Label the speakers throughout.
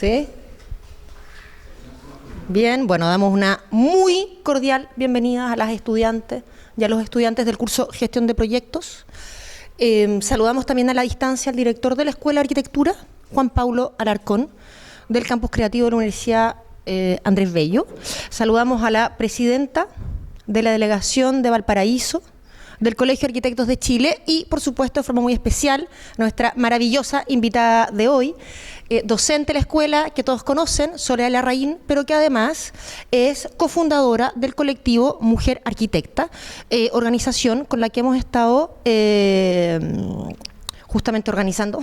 Speaker 1: ¿Sí? Bien, bueno, damos una muy cordial bienvenida a las estudiantes y a los estudiantes del curso Gestión de Proyectos. Saludamos también a la distancia al director de la Escuela de Arquitectura, Juan Paulo Alarcón, del Campus Creativo de la Universidad Andrés Bello. Saludamos a la presidenta de la Delegación de Valparaíso, del Colegio de Arquitectos de Chile y, por supuesto, de forma muy especial, nuestra maravillosa invitada de hoy, docente de la escuela que todos conocen, Soledad Larraín, pero que además es cofundadora del colectivo Mujer Arquitecta, organización con la que hemos estado justamente organizando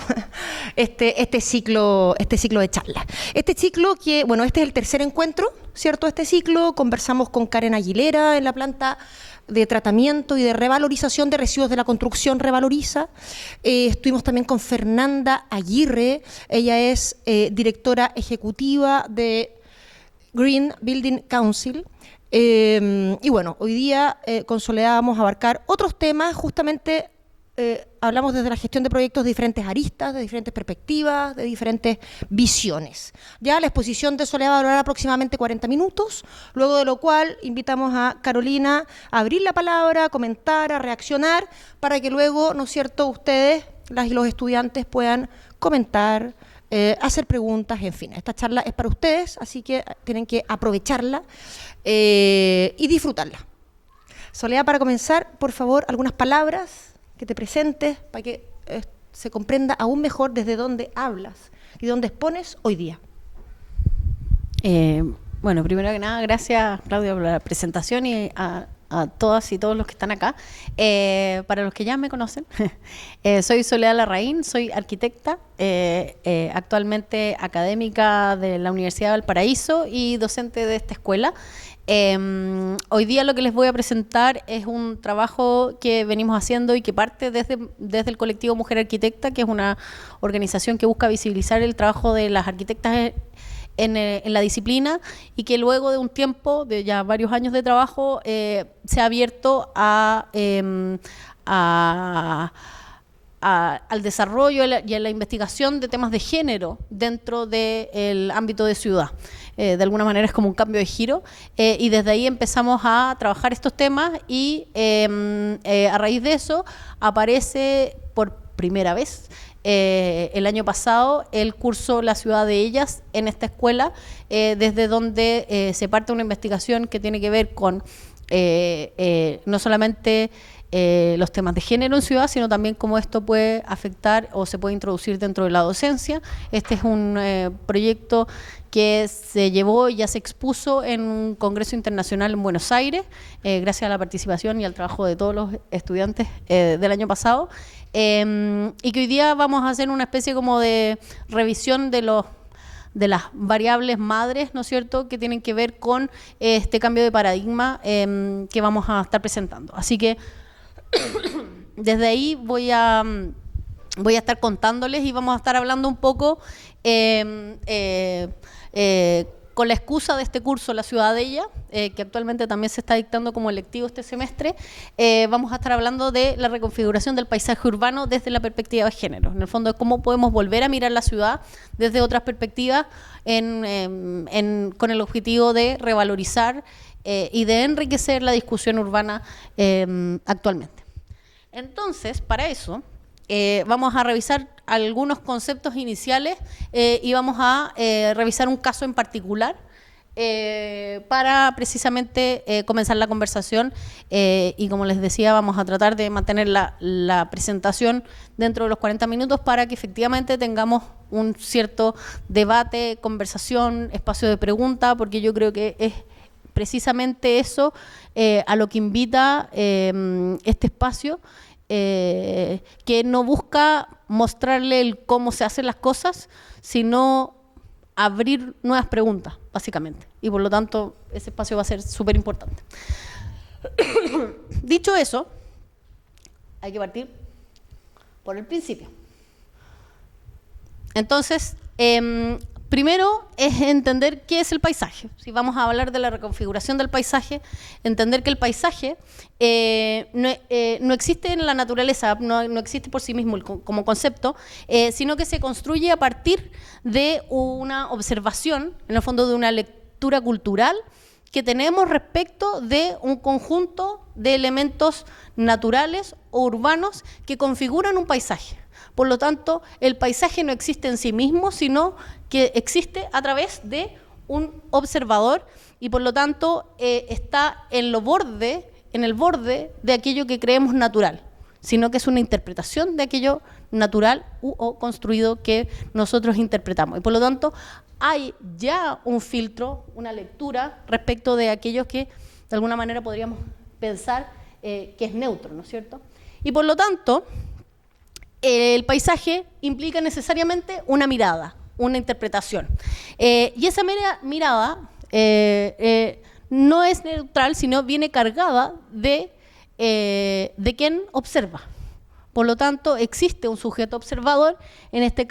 Speaker 1: este ciclo de charlas. Este ciclo que, bueno, este es el tercer encuentro, ¿cierto? Este ciclo, conversamos con Karen Aguilera en la planta de tratamiento y de revalorización de residuos de la construcción Revaloriza. Estuvimos también con Fernanda Aguirre, ella es directora ejecutiva de Green Building Council. Y bueno, hoy día con Soledad vamos a abarcar otros temas, justamente hablamos desde la gestión de proyectos de diferentes aristas, de diferentes perspectivas, de diferentes visiones. Ya la exposición de Soledad va a durar aproximadamente 40 minutos, luego de lo cual invitamos a Carolina a abrir la palabra, a comentar, a reaccionar, para que luego, ¿no es cierto?, ustedes, las y los estudiantes, puedan comentar, hacer preguntas, en fin. Esta charla es para ustedes, así que tienen que aprovecharla y disfrutarla. Soledad, para comenzar, por favor, algunas palabras que te presentes para que se comprenda aún mejor desde dónde hablas y dónde expones hoy día.
Speaker 2: Bueno, primero que nada, gracias, Claudia, por la presentación y a todas y todos los que están acá. Para los que ya me conocen, soy Soledad Larraín, soy arquitecta, actualmente académica de la Universidad de Valparaíso y docente de esta escuela. Hoy día lo que les voy a presentar es un trabajo que venimos haciendo y que parte desde el colectivo Mujer Arquitecta, que es una organización que busca visibilizar el trabajo de las arquitectas en la disciplina y que luego de un tiempo, de ya varios años de trabajo, se ha abierto al desarrollo y a la investigación de temas de género dentro del ámbito de ciudad. De alguna manera es como un cambio de giro y desde ahí empezamos a trabajar estos temas y a raíz de eso aparece por primera vez el año pasado el curso La Ciudad de Ellas en esta escuela, desde donde se parte una investigación que tiene que ver con no solamente los temas de género en ciudad, sino también cómo esto puede afectar o se puede introducir dentro de la docencia. Este es un proyecto que se llevó y ya se expuso en un congreso internacional en Buenos Aires, gracias a la participación y al trabajo de todos los estudiantes del año pasado, y que hoy día vamos a hacer una especie como de revisión de las variables madres, ¿no es cierto?, que tienen que ver con este cambio de paradigma que vamos a estar presentando. Así que desde ahí voy a estar contándoles y vamos a estar hablando un poco con la excusa de este curso La Ciudad de Ella, que actualmente también se está dictando como electivo este semestre. Vamos a estar hablando de la reconfiguración del paisaje urbano desde la perspectiva de género. En el fondo, cómo podemos volver a mirar la ciudad desde otras perspectivas con el objetivo de revalorizar y de enriquecer la discusión urbana actualmente. Entonces, para eso, vamos a revisar algunos conceptos iniciales y vamos a revisar un caso en particular para precisamente comenzar la conversación y, como les decía, vamos a tratar de mantener la presentación dentro de los 40 minutos para que efectivamente tengamos un cierto debate, conversación, espacio de pregunta, porque yo creo que es precisamente eso a lo que invita este espacio, que no busca mostrarle el cómo se hacen las cosas, sino abrir nuevas preguntas, básicamente. Y por lo tanto, ese espacio va a ser súper importante. Dicho eso, hay que partir por el principio. Entonces, Primero es entender qué es el paisaje. Si vamos a hablar de la reconfiguración del paisaje, entender que el paisaje no existe en la naturaleza, no existe por sí mismo como concepto, sino que se construye a partir de una observación, en el fondo de una lectura cultural que tenemos respecto de un conjunto de elementos naturales o urbanos que configuran un paisaje. Por lo tanto, el paisaje no existe en sí mismo, sino que existe a través de un observador y por lo tanto está en el borde de aquello que creemos natural, sino que es una interpretación de aquello natural o construido que nosotros interpretamos. Y por lo tanto, hay ya un filtro, una lectura respecto de aquellos que de alguna manera podríamos pensar que es neutro, ¿no es cierto? Y por lo tanto, el paisaje implica necesariamente una mirada, una interpretación. Y esa mirada no es neutral, sino viene cargada de quien observa. Por lo tanto, existe un sujeto observador, en este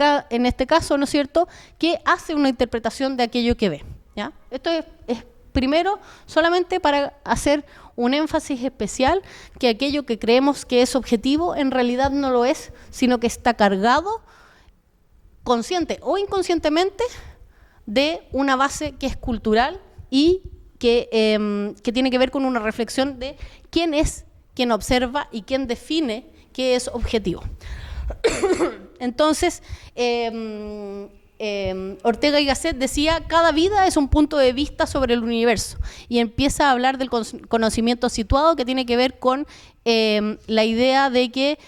Speaker 2: caso, ¿no es cierto?, que hace una interpretación de aquello que ve, ¿ya? Esto es primero solamente para hacer un énfasis especial que aquello que creemos que es objetivo en realidad no lo es, sino que está cargado, consciente o inconscientemente, de una base que es cultural y que tiene que ver con una reflexión de quién es quien observa y quién define qué es objetivo. Entonces, Ortega y Gasset decía, cada vida es un punto de vista sobre el universo, y empieza a hablar del conocimiento situado, que tiene que ver con la idea de que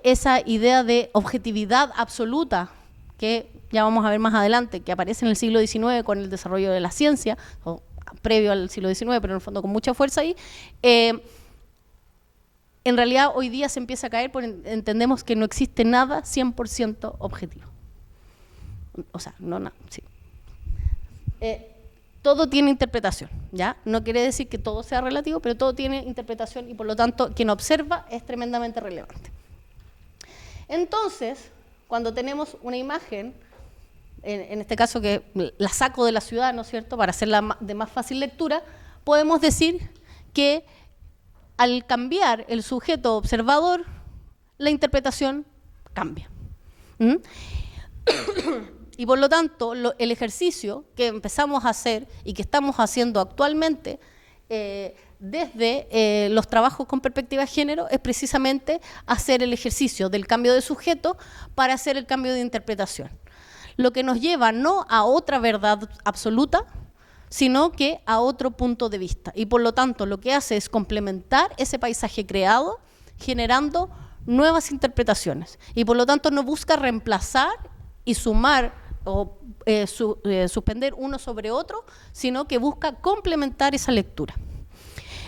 Speaker 2: esa idea de objetividad absoluta, que ya vamos a ver más adelante, que aparece en el siglo XIX con el desarrollo de la ciencia, o previo al siglo XIX, pero en el fondo con mucha fuerza ahí, en realidad hoy día se empieza a caer porque entendemos que no existe nada 100% objetivo. O sea, no nada, sí. Todo tiene interpretación, ¿ya? No quiere decir que todo sea relativo, pero todo tiene interpretación y por lo tanto quien observa es tremendamente relevante. Entonces, cuando tenemos una imagen, en este caso que la saco de la ciudad, ¿no es cierto?, para hacerla de más fácil lectura, podemos decir que al cambiar el sujeto observador, la interpretación cambia. Y por lo tanto, el ejercicio que empezamos a hacer y que estamos haciendo actualmente desde los trabajos con perspectiva de género es precisamente hacer el ejercicio del cambio de sujeto para hacer el cambio de interpretación. Lo que nos lleva no a otra verdad absoluta, sino que a otro punto de vista. Y por lo tanto, lo que hace es complementar ese paisaje creado, generando nuevas interpretaciones. Y por lo tanto, no busca reemplazar y sumar o suspender uno sobre otro, sino que busca complementar esa lectura.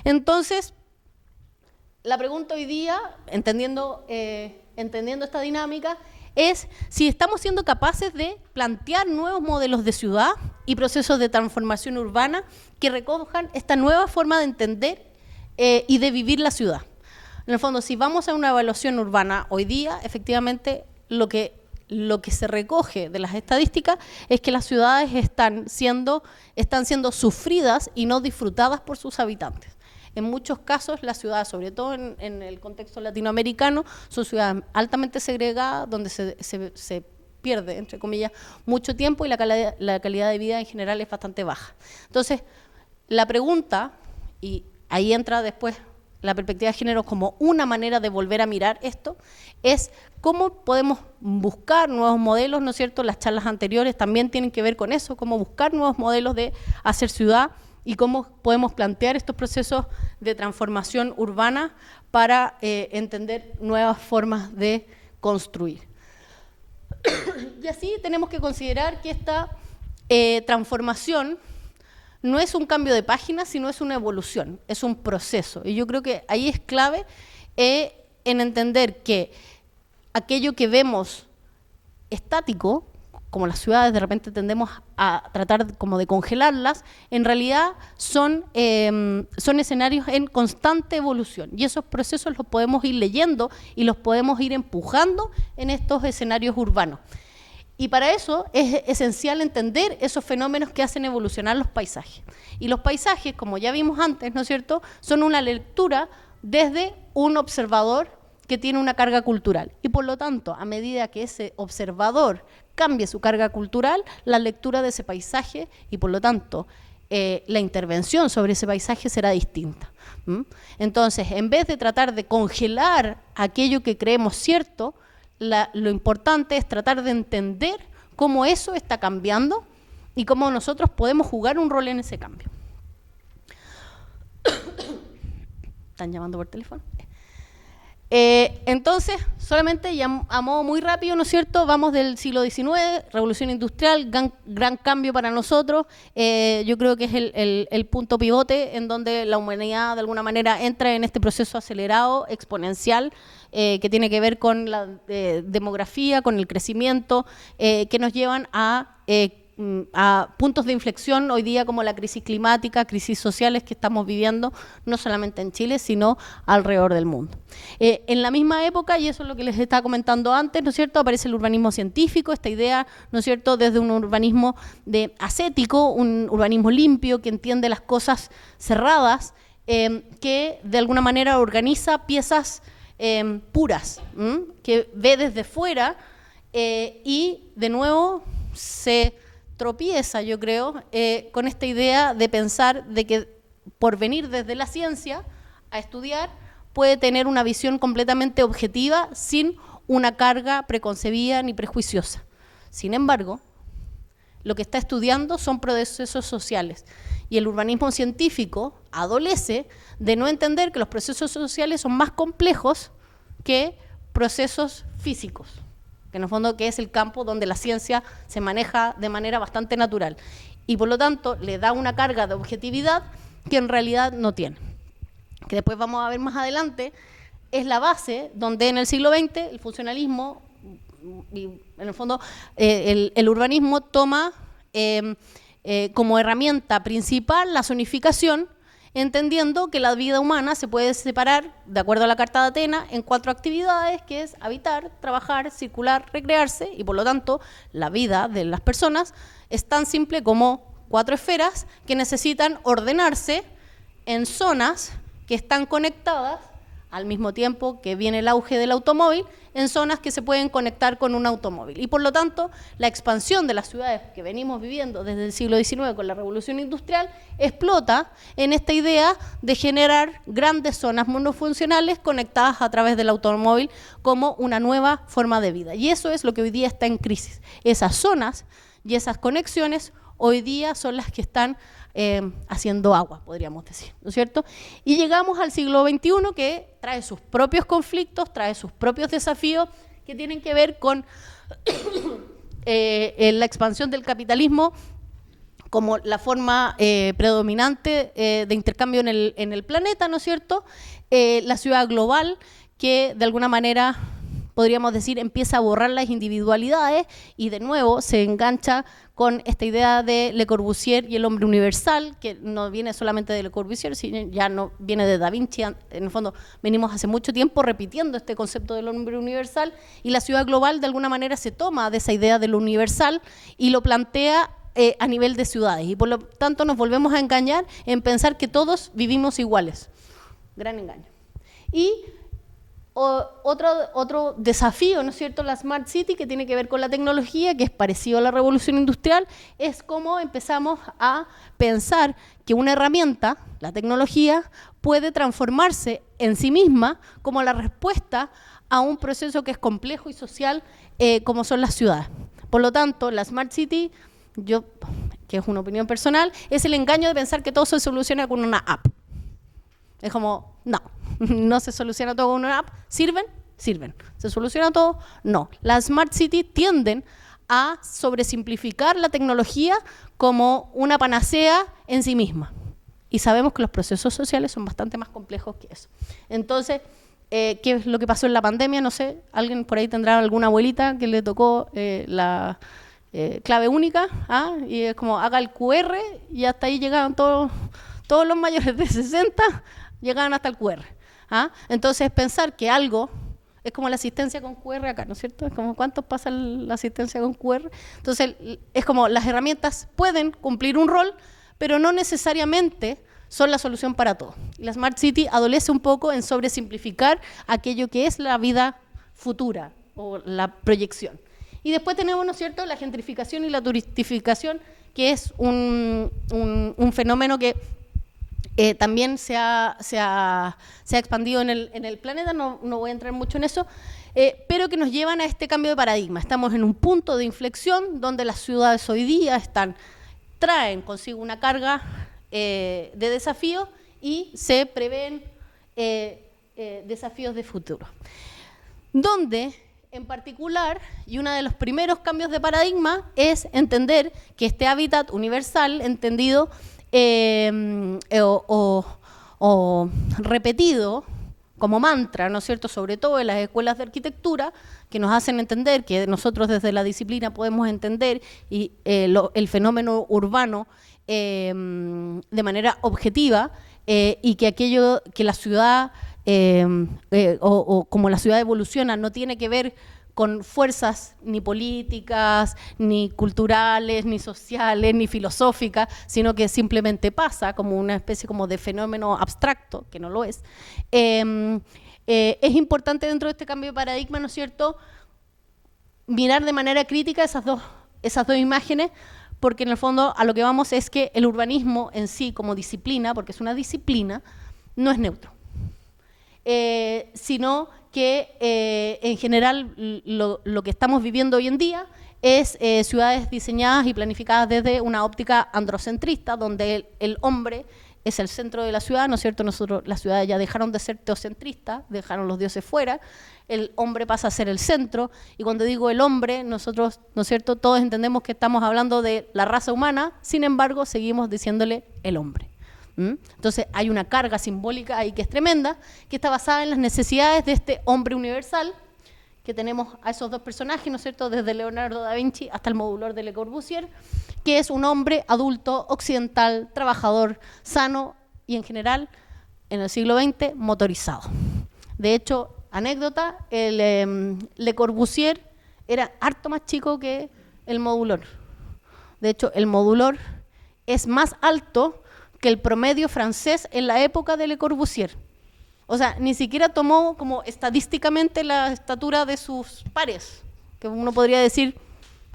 Speaker 2: Entonces, la pregunta hoy día, entendiendo esta dinámica, es si estamos siendo capaces de plantear nuevos modelos de ciudad y procesos de transformación urbana que recojan esta nueva forma de entender y de vivir la ciudad. En el fondo, si vamos a una evaluación urbana hoy día, efectivamente lo que se recoge de las estadísticas es que las ciudades están siendo sufridas y no disfrutadas por sus habitantes. En muchos casos las ciudades, sobre todo en el contexto latinoamericano, son ciudades altamente segregadas, donde se pierde, entre comillas, mucho tiempo y la calidad de vida en general es bastante baja. Entonces, la pregunta, y ahí entra después la perspectiva de género como una manera de volver a mirar esto, es cómo podemos buscar nuevos modelos, ¿no es cierto? Las charlas anteriores también tienen que ver con eso, cómo buscar nuevos modelos de hacer ciudad y cómo podemos plantear estos procesos de transformación urbana para entender nuevas formas de construir. Y así tenemos que considerar que esta transformación no es un cambio de página, sino es una evolución, es un proceso. Y yo creo que ahí es clave en entender que aquello que vemos estático, como las ciudades de repente tendemos a tratar como de congelarlas, en realidad son escenarios en constante evolución. Y esos procesos los podemos ir leyendo y los podemos ir empujando en estos escenarios urbanos. Y para eso es esencial entender esos fenómenos que hacen evolucionar los paisajes. Y los paisajes, como ya vimos antes, ¿no es cierto?, son una lectura desde un observador que tiene una carga cultural. Y por lo tanto, a medida que ese observador cambie su carga cultural, la lectura de ese paisaje y por lo tanto la intervención sobre ese paisaje será distinta. Entonces, en vez de tratar de congelar aquello que creemos cierto, lo importante es tratar de entender cómo eso está cambiando y cómo nosotros podemos jugar un rol en ese cambio. ¿Están llamando por teléfono? Entonces, solamente a modo muy rápido, ¿no es cierto?, vamos del siglo XIX, revolución industrial, gran cambio para nosotros. Yo creo que es el punto pivote en donde la humanidad de alguna manera entra en este proceso acelerado, exponencial, que tiene que ver con la demografía, con el crecimiento, que nos llevan a puntos de inflexión hoy día como la crisis climática, crisis sociales que estamos viviendo, no solamente en Chile, sino alrededor del mundo. En la misma época, y eso es lo que les estaba comentando antes, ¿no es cierto?, aparece el urbanismo científico, esta idea, ¿no es cierto?, desde un urbanismo ascético, un urbanismo limpio, que entiende las cosas cerradas, que de alguna manera organiza piezas puras, que ve desde fuera y de nuevo se tropieza, yo creo, con esta idea de pensar de que por venir desde la ciencia a estudiar puede tener una visión completamente objetiva sin una carga preconcebida ni prejuiciosa. Sin embargo, lo que está estudiando son procesos sociales y el urbanismo científico adolece de no entender que los procesos sociales son más complejos que procesos físicos, que en el fondo que es el campo donde la ciencia se maneja de manera bastante natural y por lo tanto le da una carga de objetividad que en realidad no tiene, que después vamos a ver más adelante, es la base donde en el siglo XX el funcionalismo y en el fondo el urbanismo toma como herramienta principal la zonificación, entendiendo que la vida humana se puede separar, de acuerdo a la Carta de Atenas, en 4 actividades, que es habitar, trabajar, circular, recrearse, y por lo tanto la vida de las personas es tan simple como 4 esferas que necesitan ordenarse en zonas que están conectadas, al mismo tiempo que viene el auge del automóvil, en zonas que se pueden conectar con un automóvil. Y por lo tanto, la expansión de las ciudades que venimos viviendo desde el siglo XIX con la revolución industrial explota en esta idea de generar grandes zonas monofuncionales conectadas a través del automóvil como una nueva forma de vida. Y eso es lo que hoy día está en crisis. Esas zonas y esas conexiones hoy día son las que están haciendo agua, podríamos decir, ¿no es cierto? Y llegamos al siglo XXI que trae sus propios conflictos, trae sus propios desafíos que tienen que ver con la expansión del capitalismo como la forma predominante de intercambio en el planeta, ¿no es cierto? La ciudad global que de alguna manera podríamos decir, empieza a borrar las individualidades y de nuevo se engancha con esta idea de Le Corbusier y el hombre universal, que no viene solamente de Le Corbusier, sino ya no viene de Da Vinci. En el fondo venimos hace mucho tiempo repitiendo este concepto del hombre universal y la ciudad global de alguna manera se toma de esa idea de lo universal y lo plantea a nivel de ciudades y por lo tanto nos volvemos a engañar en pensar que todos vivimos iguales. Gran engaño. Y otro desafío, ¿no es cierto?, la Smart City, que tiene que ver con la tecnología, que es parecido a la revolución industrial, es cómo empezamos a pensar que una herramienta, la tecnología, puede transformarse en sí misma como la respuesta a un proceso que es complejo y social como son las ciudades. Por lo tanto, la Smart City, que es una opinión personal, es el engaño de pensar que todo se soluciona con una app. Es como, no se soluciona todo con una app. ¿Sirven? Sirven. ¿Se soluciona todo? No. Las Smart City tienden a sobresimplificar la tecnología como una panacea en sí misma. Y sabemos que los procesos sociales son bastante más complejos que eso. Entonces, ¿qué es lo que pasó en la pandemia? No sé, alguien por ahí tendrá alguna abuelita que le tocó la clave única, y es como haga el QR y hasta ahí llegaban todos los mayores de 60 llegaban hasta el QR. Entonces pensar que algo es como la asistencia con QR acá, ¿no es cierto? Es como ¿cuántos pasa la asistencia con QR? Entonces, es como las herramientas pueden cumplir un rol, pero no necesariamente son la solución para todo. Y la Smart City adolece un poco en sobresimplificar aquello que es la vida futura o la proyección. Y después tenemos, ¿no es cierto?, la gentrificación y la turistificación, que es un fenómeno que también se ha expandido en el planeta, no voy a entrar mucho en eso, pero que nos llevan a este cambio de paradigma. Estamos en un punto de inflexión donde las ciudades hoy día traen consigo una carga de desafíos y se prevén desafíos de futuro. Donde, en particular, y uno de los primeros cambios de paradigma es entender que este hábitat universal, entendido o repetido como mantra, ¿no es cierto?, sobre todo en las escuelas de arquitectura, que nos hacen entender que nosotros desde la disciplina podemos entender el fenómeno urbano de manera objetiva y que aquello que la ciudad o como la ciudad evoluciona no tiene que ver con fuerzas ni políticas, ni culturales, ni sociales, ni filosóficas, sino que simplemente pasa como una especie como de fenómeno abstracto, que no lo es. Es importante dentro de este cambio de paradigma, ¿no es cierto?, mirar de manera crítica esas dos imágenes, porque en el fondo a lo que vamos es que el urbanismo en sí como disciplina, porque es una disciplina, no es neutro, sino que en general lo que estamos viviendo hoy en día es ciudades diseñadas y planificadas desde una óptica androcentrista, donde el hombre es el centro de la ciudad, ¿no es cierto? Las ciudades ya dejaron de ser teocentristas, dejaron los dioses fuera, el hombre pasa a ser el centro, y cuando digo el hombre, nosotros, ¿no es cierto?, todos entendemos que estamos hablando de la raza humana, sin embargo, seguimos diciéndole el hombre. Entonces hay una carga simbólica ahí que es tremenda, que está basada en las necesidades de este hombre universal, que tenemos a esos dos personajes, ¿no es cierto?, desde Leonardo da Vinci hasta el modulor de Le Corbusier, que es un hombre adulto, occidental, trabajador, sano y en general, en el siglo XX, motorizado. De hecho, anécdota, Le Corbusier era harto más chico que el modulor. De hecho, el modulor es más alto que el promedio francés en la época de Le Corbusier. O sea, ni siquiera tomó como estadísticamente la estatura de sus pares, que uno podría decir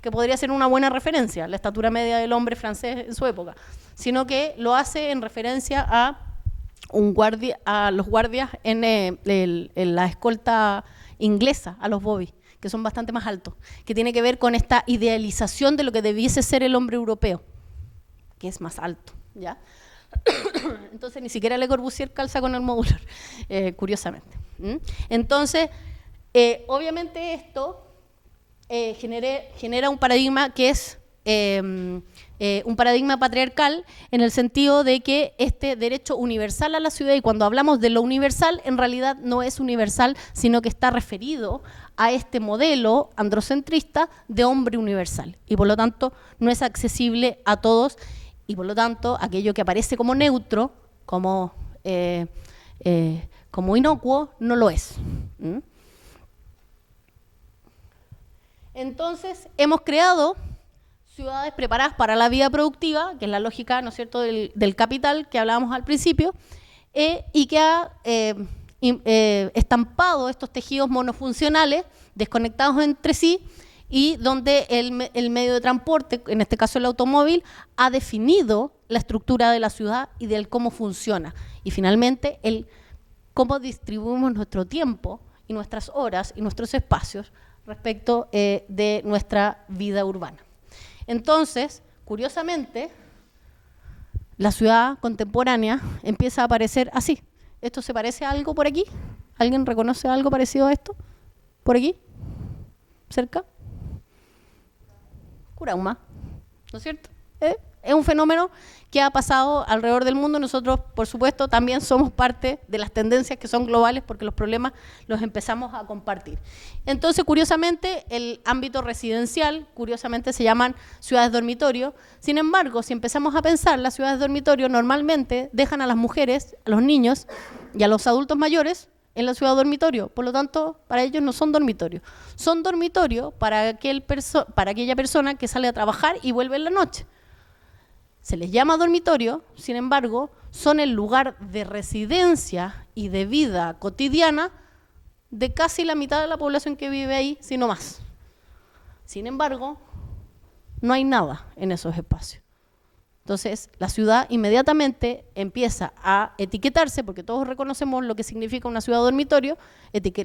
Speaker 2: que podría ser una buena referencia, la estatura media del hombre francés en su época, sino que lo hace en referencia a los guardias en la escolta inglesa, a los bobbies, que son bastante más altos, que tiene que ver con esta idealización de lo que debiese ser el hombre europeo, que es más alto, ¿ya? Entonces ni siquiera Le Corbusier calza con el modular, curiosamente. Entonces, obviamente esto genera un paradigma que es un paradigma patriarcal, en el sentido de que este derecho universal a la ciudad, y cuando hablamos de lo universal, en realidad no es universal, sino que está referido a este modelo androcentrista de hombre universal, y por lo tanto no es accesible a todos, y por lo tanto aquello que aparece como neutro, como inocuo, no lo es. Entonces hemos creado ciudades preparadas para la vida productiva, que es la lógica, ¿no es cierto?, del capital que hablábamos al principio, y que ha estampado estos tejidos monofuncionales desconectados entre sí, y donde el medio de transporte, en este caso el automóvil, ha definido la estructura de la ciudad y del cómo funciona. Y finalmente, el cómo distribuimos nuestro tiempo y nuestras horas y nuestros espacios respecto de nuestra vida urbana. Entonces, curiosamente, la ciudad contemporánea empieza a aparecer así. ¿Esto se parece a algo por aquí? ¿Alguien reconoce algo parecido a esto? ¿Por aquí? ¿Cerca? Curauma, ¿no es cierto? Es un fenómeno que ha pasado alrededor del mundo. Nosotros, por supuesto, también somos parte de las tendencias que son globales, porque los problemas los empezamos a compartir. Entonces, curiosamente, el ámbito residencial, curiosamente se llaman ciudades dormitorio. Sin embargo, si empezamos a pensar, las ciudades dormitorio normalmente dejan a las mujeres, a los niños y a los adultos mayores en la ciudad dormitorio, por lo tanto, para ellos no son dormitorios. Son dormitorios para aquella persona que sale a trabajar y vuelve en la noche. Se les llama dormitorio, sin embargo, son el lugar de residencia y de vida cotidiana de casi la mitad de la población que vive ahí, si no más. Sin embargo, no hay nada en esos espacios. Entonces, la ciudad inmediatamente empieza a etiquetarse, porque todos reconocemos lo que significa una ciudad dormitorio,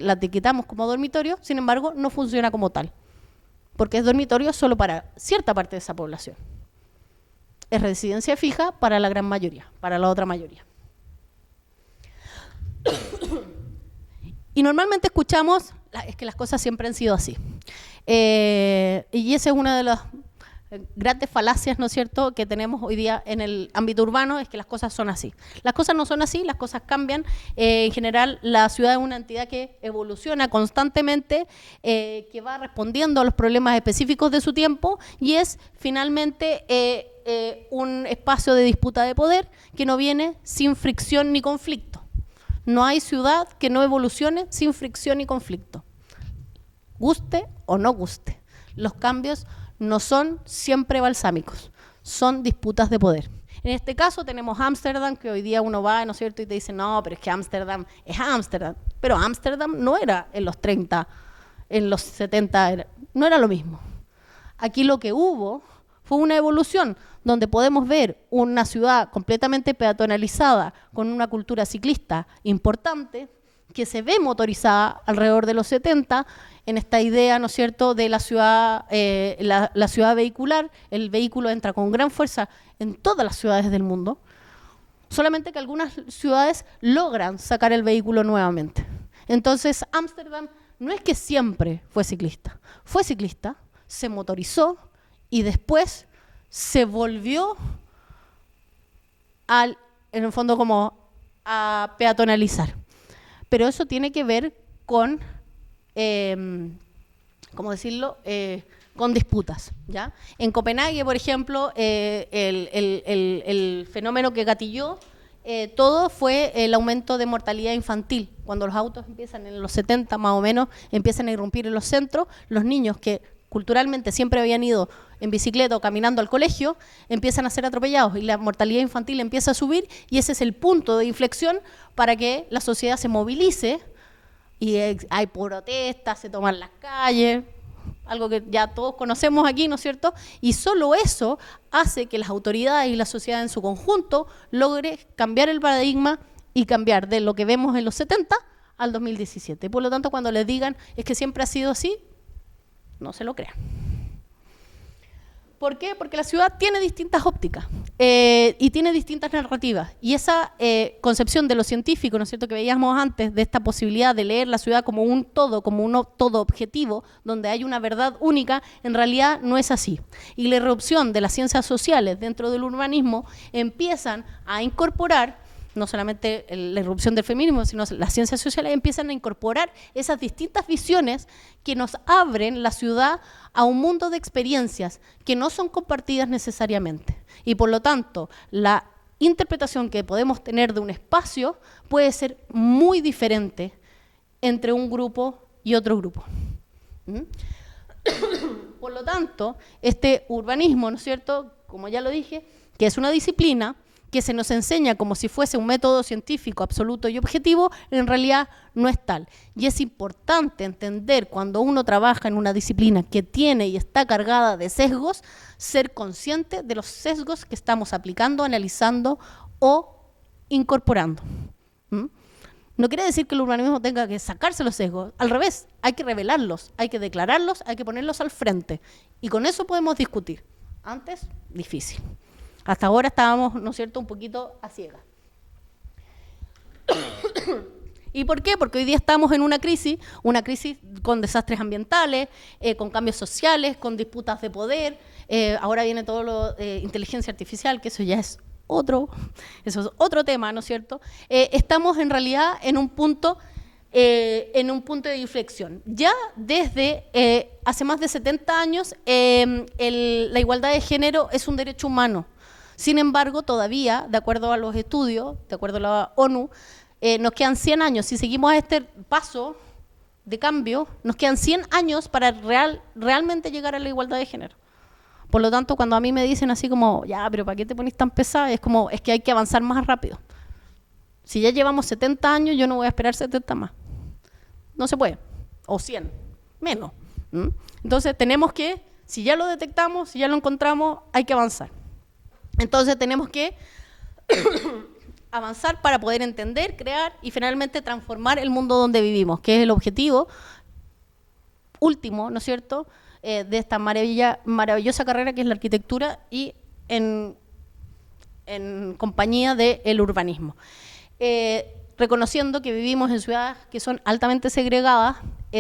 Speaker 2: la etiquetamos como dormitorio, sin embargo, no funciona como tal, porque es dormitorio solo para cierta parte de esa población. Es residencia fija para la gran mayoría, para la otra mayoría. Y normalmente escuchamos, es que las cosas siempre han sido así. Y esa es una de las grandes falacias, ¿no es cierto?, que tenemos hoy día en el ámbito urbano, es que las cosas son así. Las cosas no son así, las cosas cambian. En general, la ciudad es una entidad que evoluciona constantemente, que va respondiendo a los problemas específicos de su tiempo y es finalmente un espacio de disputa de poder que no viene sin fricción ni conflicto. No hay ciudad que no evolucione sin fricción ni conflicto. Guste o no guste. Los cambios no son siempre balsámicos, son disputas de poder. En este caso tenemos Ámsterdam, que hoy día uno va, ¿no es cierto?, y te dice, no, pero es que Ámsterdam es Ámsterdam. Pero Ámsterdam no era en los 30, en los 70, no era lo mismo. Aquí lo que hubo fue una evolución, donde podemos ver una ciudad completamente peatonalizada, con una cultura ciclista importante, que se ve motorizada alrededor de los 70, en esta idea, ¿no es cierto?, de la ciudad, la ciudad vehicular. El vehículo entra con gran fuerza en todas las ciudades del mundo, solamente que algunas ciudades logran sacar el vehículo nuevamente. Entonces, Ámsterdam no es que siempre fue ciclista, se motorizó y después se volvió en el fondo como a peatonalizar. Pero eso tiene que ver con, ¿cómo decirlo?, con disputas, ¿ya? En Copenhague, por ejemplo, el fenómeno que gatilló todo fue el aumento de mortalidad infantil. Cuando los autos empiezan en los 70 más o menos, empiezan a irrumpir en los centros, los niños que culturalmente siempre habían ido en bicicleta o caminando al colegio, empiezan a ser atropellados y la mortalidad infantil empieza a subir y ese es el punto de inflexión para que la sociedad se movilice y hay protestas, se toman las calles, algo que ya todos conocemos aquí, ¿no es cierto? Y solo eso hace que las autoridades y la sociedad en su conjunto logre cambiar el paradigma y cambiar de lo que vemos en los 70 al 2017. Por lo tanto, cuando les digan es que siempre ha sido así, no se lo crean. ¿Por qué? Porque la ciudad tiene distintas ópticas y tiene distintas narrativas. Y esa concepción de lo científico, ¿no es cierto?, que veíamos antes, de esta posibilidad de leer la ciudad como un todo objetivo, donde hay una verdad única, en realidad no es así. Y la irrupción de las ciencias sociales dentro del urbanismo empiezan a incorporar, no solamente la irrupción del feminismo, sino las ciencias sociales empiezan a incorporar esas distintas visiones que nos abren la ciudad a un mundo de experiencias que no son compartidas necesariamente. Y por lo tanto, la interpretación que podemos tener de un espacio puede ser muy diferente entre un grupo y otro grupo. Por lo tanto, este urbanismo, ¿no es cierto?, como ya lo dije, que es una disciplina que se nos enseña como si fuese un método científico absoluto y objetivo, en realidad no es tal. Y es importante entender cuando uno trabaja en una disciplina que tiene y está cargada de sesgos, ser consciente de los sesgos que estamos aplicando, analizando o incorporando. No quiere decir que el urbanismo tenga que sacarse los sesgos, al revés, hay que revelarlos, hay que declararlos, hay que ponerlos al frente. Y con eso podemos discutir. Antes, difícil. Hasta ahora estábamos, ¿no es cierto?, un poquito a ciegas. ¿Y por qué? Porque hoy día estamos en una crisis con desastres ambientales, con cambios sociales, con disputas de poder. Ahora viene todo lo inteligencia artificial, que eso es otro tema, ¿no es cierto? Estamos en realidad en un punto de inflexión. Ya desde hace más de 70 años la igualdad de género es un derecho humano. Sin embargo, todavía, de acuerdo a los estudios, de acuerdo a la ONU, nos quedan 100 años. Si seguimos a este paso de cambio, nos quedan 100 años para realmente llegar a la igualdad de género. Por lo tanto, cuando a mí me dicen así como, ya, pero ¿para qué te ponís tan pesada? Es como, es que hay que avanzar más rápido. Si ya llevamos 70 años, yo no voy a esperar 70 más. No se puede. O 100, menos. Entonces tenemos que, si ya lo detectamos, si ya lo encontramos, hay que avanzar. Entonces tenemos que avanzar para poder entender, crear y finalmente transformar el mundo donde vivimos, que es el objetivo último, ¿no es cierto?, de esta maravillosa carrera que es la arquitectura y en compañía del urbanismo. Reconociendo que vivimos en ciudades que son altamente segregadas,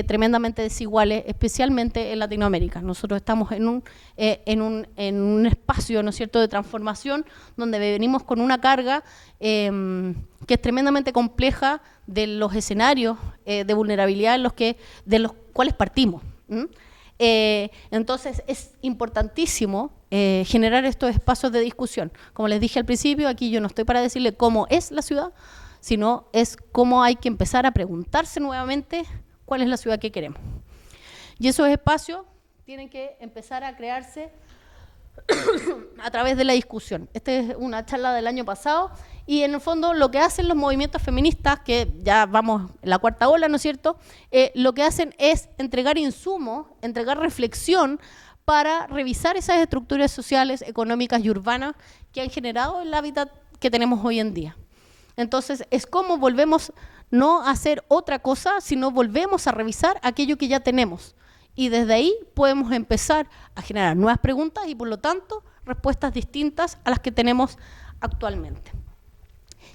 Speaker 2: tremendamente desiguales, especialmente en Latinoamérica. Nosotros estamos en un espacio, ¿no es cierto?, de transformación, donde venimos con una carga que es tremendamente compleja de los escenarios de vulnerabilidad de los cuales partimos. Entonces es importantísimo generar estos espacios de discusión. Como les dije al principio, aquí yo no estoy para decirle cómo es la ciudad, sino es cómo hay que empezar a preguntarse nuevamente cuál es la ciudad que queremos. Y esos espacios tienen que empezar a crearse a través de la discusión. Esta es una charla del año pasado y en el fondo lo que hacen los movimientos feministas, que ya vamos en la cuarta ola, ¿no es cierto?, lo que hacen es entregar insumos, entregar reflexión para revisar esas estructuras sociales, económicas y urbanas que han generado el hábitat que tenemos hoy en día. Entonces, es como volvemos no a hacer otra cosa, sino volvemos a revisar aquello que ya tenemos. Y desde ahí podemos empezar a generar nuevas preguntas y, por lo tanto, respuestas distintas a las que tenemos actualmente.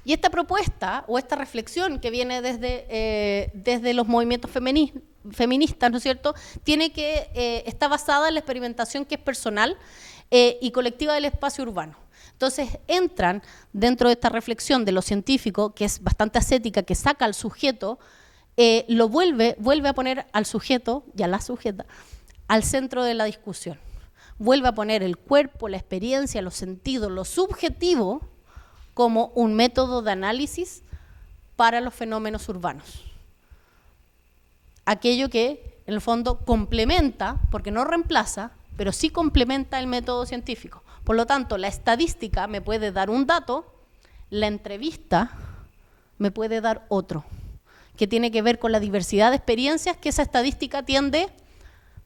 Speaker 2: Y esta propuesta o esta reflexión que viene desde los movimientos feministas, ¿no es cierto?, está basada en la experimentación que es personal y colectiva del espacio urbano. Entonces entran dentro de esta reflexión de lo científico, que es bastante ascética, que saca al sujeto, vuelve a poner al sujeto y a la sujeta al centro de la discusión. Vuelve a poner el cuerpo, la experiencia, los sentidos, lo subjetivo como un método de análisis para los fenómenos urbanos. Aquello que en el fondo complementa, porque no reemplaza, pero sí complementa el método científico. Por lo tanto, la estadística me puede dar un dato, la entrevista me puede dar otro, que tiene que ver con la diversidad de experiencias que esa estadística tiende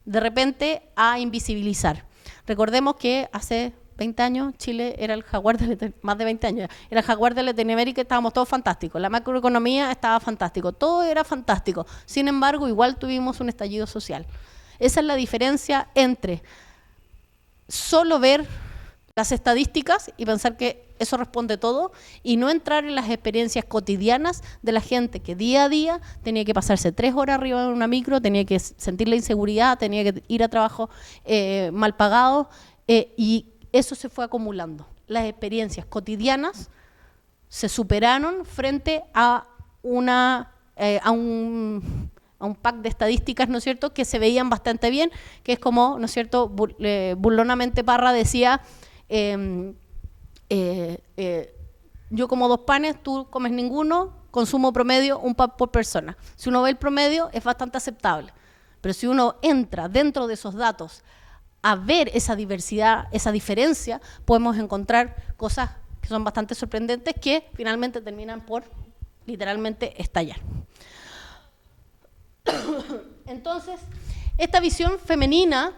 Speaker 2: de repente a invisibilizar. Recordemos que hace 20 años Chile era el jaguar más de 20 años, era el jaguar de Latinoamérica, estábamos todos fantásticos, la macroeconomía estaba fantástico, todo era fantástico. Sin embargo, igual tuvimos un estallido social. Esa es la diferencia entre solo ver las estadísticas y pensar que eso responde todo y no entrar en las experiencias cotidianas de la gente que día a día tenía que pasarse 3 horas arriba de una micro, tenía que sentir la inseguridad, tenía que ir a trabajo mal pagado y eso se fue acumulando. Las experiencias cotidianas se superaron frente a un pack de estadísticas, ¿no es cierto?, que se veían bastante bien, que es como, ¿no es cierto?, burlonamente Parra decía, yo como 2 panes, tú comes ninguno, consumo promedio 1 pan por persona. Si uno ve el promedio es bastante aceptable, pero si uno entra dentro de esos datos a ver esa diversidad, esa diferencia, podemos encontrar cosas que son bastante sorprendentes que finalmente terminan por literalmente estallar. Entonces, esta visión femenina,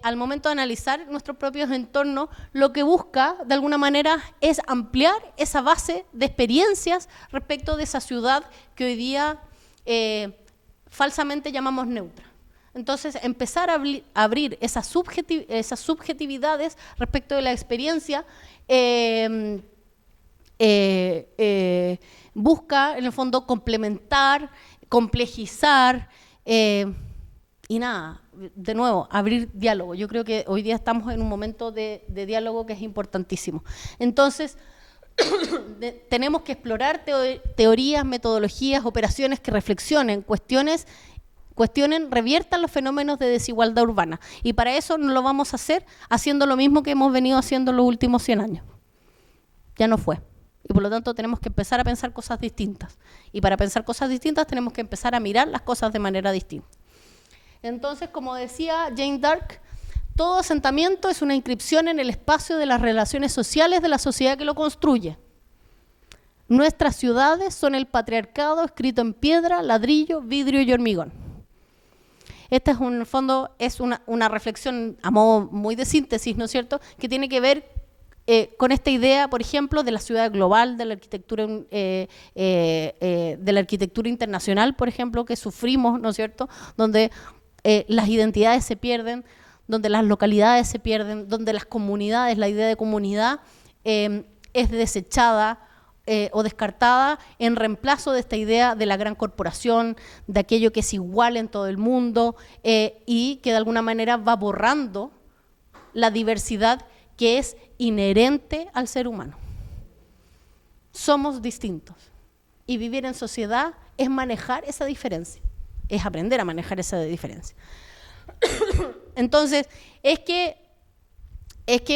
Speaker 2: al momento de analizar nuestros propios entornos, lo que busca, de alguna manera, es ampliar esa base de experiencias respecto de esa ciudad que hoy día falsamente llamamos neutra. Entonces, empezar a abrir esas subjetividades respecto de la experiencia busca, en el fondo, complementar, complejizar y nada, de nuevo, abrir diálogo. Yo creo que hoy día estamos en un momento de diálogo que es importantísimo. Entonces, tenemos que explorar teorías, metodologías, operaciones que reflexionen, cuestionen, reviertan los fenómenos de desigualdad urbana. Y para eso no lo vamos a hacer haciendo lo mismo que hemos venido haciendo los últimos 100 años. Ya no fue. Y por lo tanto tenemos que empezar a pensar cosas distintas. Y para pensar cosas distintas tenemos que empezar a mirar las cosas de manera distinta. Entonces, como decía Jane Dark, todo asentamiento es una inscripción en el espacio de las relaciones sociales de la sociedad que lo construye. Nuestras ciudades son el patriarcado escrito en piedra, ladrillo, vidrio y hormigón. Esta es en el fondo es una reflexión a modo muy de síntesis, ¿no es cierto?, que tiene que ver con esta idea, por ejemplo, de la ciudad global, de la arquitectura internacional, por ejemplo, que sufrimos, ¿no es cierto?, donde las identidades se pierden, donde las localidades se pierden, donde las comunidades, la idea de comunidad es desechada o descartada en reemplazo de esta idea de la gran corporación, de aquello que es igual en todo el mundo y que de alguna manera va borrando la diversidad que es inherente al ser humano. Somos distintos y vivir en sociedad es manejar esa diferencia, es aprender a manejar esa diferencia. Entonces, es que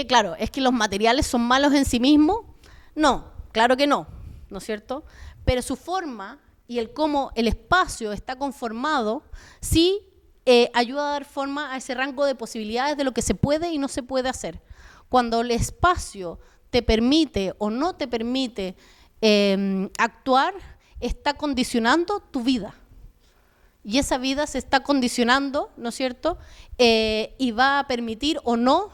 Speaker 2: claro, es que los materiales son malos en sí mismos. No, claro que no, ¿no es cierto? Pero su forma y el cómo el espacio está conformado sí ayuda a dar forma a ese rango de posibilidades de lo que se puede y no se puede hacer. Cuando el espacio te permite o no te permite actuar, está condicionando tu vida. Y esa vida se está condicionando, ¿no es cierto?, y va a permitir o no,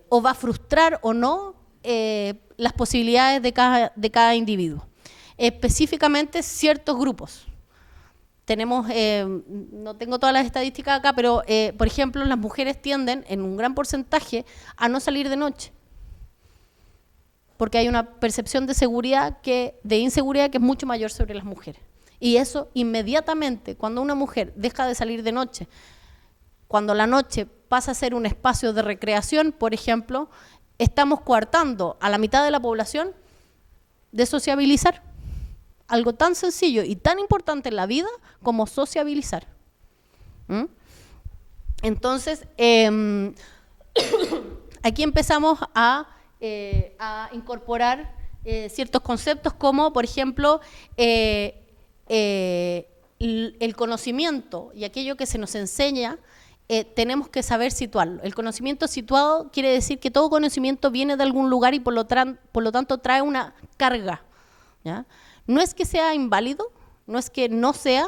Speaker 2: o va a frustrar o no las posibilidades de cada individuo. Específicamente ciertos grupos. Tenemos, no tengo todas las estadísticas acá, pero por ejemplo las mujeres tienden en un gran porcentaje a no salir de noche. Porque hay una percepción de inseguridad que es mucho mayor sobre las mujeres. Y eso inmediatamente, cuando una mujer deja de salir de noche, cuando la noche pasa a ser un espacio de recreación, por ejemplo, estamos coartando a la mitad de la población de sociabilizar. Algo tan sencillo y tan importante en la vida como sociabilizar. Entonces, aquí empezamos a incorporar ciertos conceptos como, por ejemplo, el conocimiento y aquello que se nos enseña, tenemos que saber situarlo. El conocimiento situado quiere decir que todo conocimiento viene de algún lugar y por lo tanto trae una carga, ¿ya? No es que sea inválido, no es que no sea,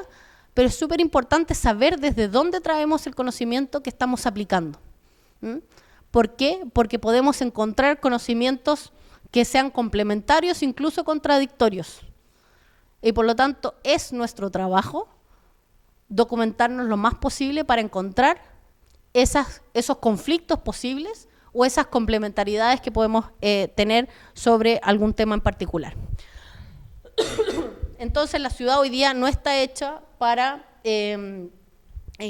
Speaker 2: pero es súper importante saber desde dónde traemos el conocimiento que estamos aplicando. ¿Por qué? Porque podemos encontrar conocimientos que sean complementarios, incluso contradictorios. Y por lo tanto es nuestro trabajo documentarnos lo más posible para encontrar esos conflictos posibles o esas complementariedades que podemos tener sobre algún tema en particular. Entonces la ciudad hoy día no está hecha para, en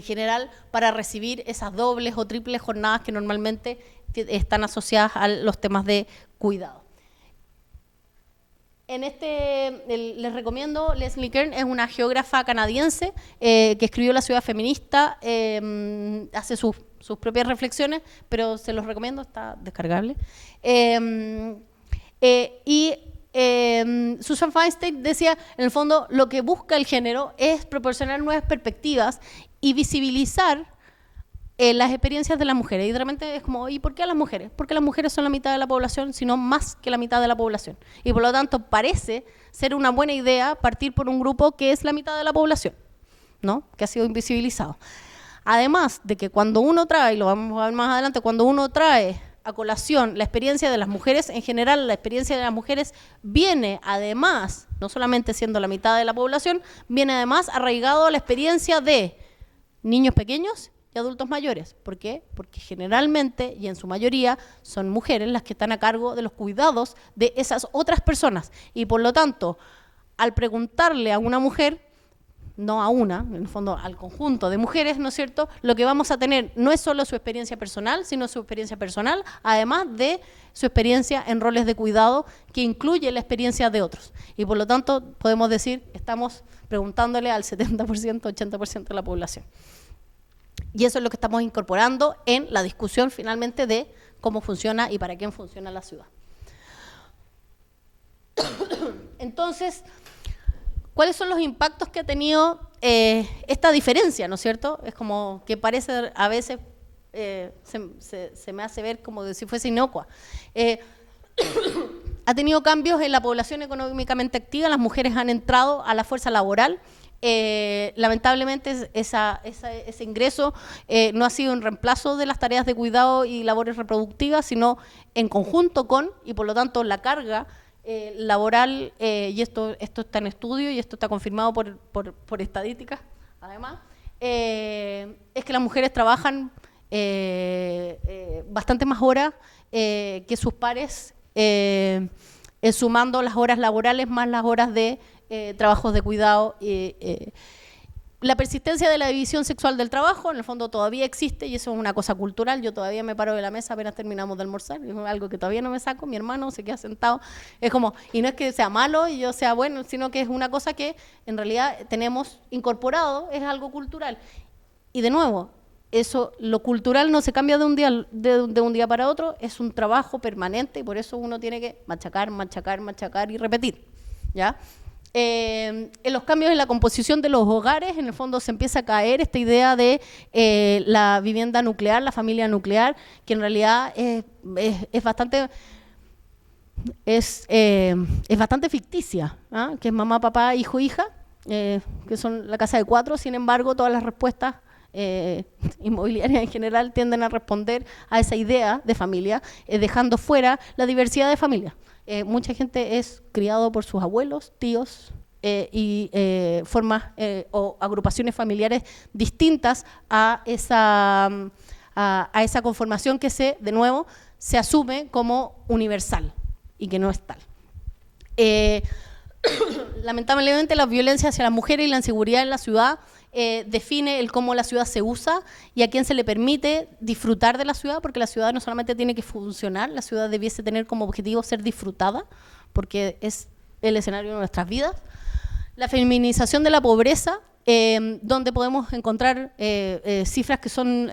Speaker 2: general, para recibir esas dobles o triples jornadas que normalmente están asociadas a los temas de cuidado. Les recomiendo, Leslie Kern es una geógrafa canadiense que escribió La ciudad feminista, hace sus propias reflexiones, pero se los recomiendo, está descargable. Susan Feinstein decía, en el fondo, lo que busca el género es proporcionar nuevas perspectivas y visibilizar las experiencias de las mujeres. Y realmente es como, ¿y por qué a las mujeres? Porque las mujeres son la mitad de la población, sino más que la mitad de la población. Y por lo tanto parece ser una buena idea partir por un grupo que es la mitad de la población, ¿no?, que ha sido invisibilizado. Además de que cuando uno trae, y lo vamos a ver más adelante, cuando uno trae a colación la experiencia de las mujeres, en general la experiencia de las mujeres viene además, no solamente siendo la mitad de la población, viene además arraigado a la experiencia de niños pequeños y adultos mayores. ¿Por qué? Porque generalmente y en su mayoría son mujeres las que están a cargo de los cuidados de esas otras personas. Y por lo tanto, al preguntarle a una mujer, no a una, en el fondo al conjunto de mujeres, ¿no es cierto?, lo que vamos a tener no es solo su experiencia personal, sino su experiencia personal, además de su experiencia en roles de cuidado, que incluye la experiencia de otros. Y por lo tanto, podemos decir, estamos preguntándole al 70%, 80% de la población. Y eso es lo que estamos incorporando en la discusión finalmente de cómo funciona y para quién funciona la ciudad. Entonces, ¿cuáles son los impactos que ha tenido esta diferencia, ¿no es cierto? Es como que parece a veces, se me hace ver como si fuese inocua. Ha tenido cambios en la población económicamente activa, las mujeres han entrado a la fuerza laboral. Lamentablemente ese ingreso no ha sido en reemplazo de las tareas de cuidado y labores reproductivas, sino en conjunto con, y por lo tanto la carga laboral, y esto está en estudio y esto está confirmado por estadísticas, además, es que las mujeres trabajan bastante más horas que sus pares, sumando las horas laborales más las horas de trabajos de cuidado. La persistencia de la división sexual del trabajo, en el fondo todavía existe, y eso es una cosa cultural. Yo todavía me paro de la mesa apenas terminamos de almorzar, es algo que todavía no me saco. Mi hermano se queda sentado, es como, y no es que sea malo y yo sea bueno, sino que es una cosa que en realidad tenemos incorporado, es algo cultural. Y de nuevo, eso, lo cultural no se cambia de un día para otro, es un trabajo permanente, y por eso uno tiene que machacar, machacar, machacar y repetir, ¿ya? En los cambios en la composición de los hogares, en el fondo se empieza a caer esta idea de la vivienda nuclear, la familia nuclear, que en realidad es bastante ficticia, ¿ah? Que es mamá, papá, hijo, hija, que son la casa de 4. Sin embargo, todas las respuestas inmobiliarias en general tienden a responder a esa idea de familia, dejando fuera la diversidad de familias. Mucha gente es criado por sus abuelos, tíos y formas o agrupaciones familiares distintas a esa conformación que de nuevo se asume como universal y que no es tal. Lamentablemente la violencia hacia las mujeres y la inseguridad en la ciudad define el cómo la ciudad se usa y a quién se le permite disfrutar de la ciudad, porque la ciudad no solamente tiene que funcionar, la ciudad debiese tener como objetivo ser disfrutada, porque es el escenario de nuestras vidas. La feminización de la pobreza, donde podemos encontrar cifras que son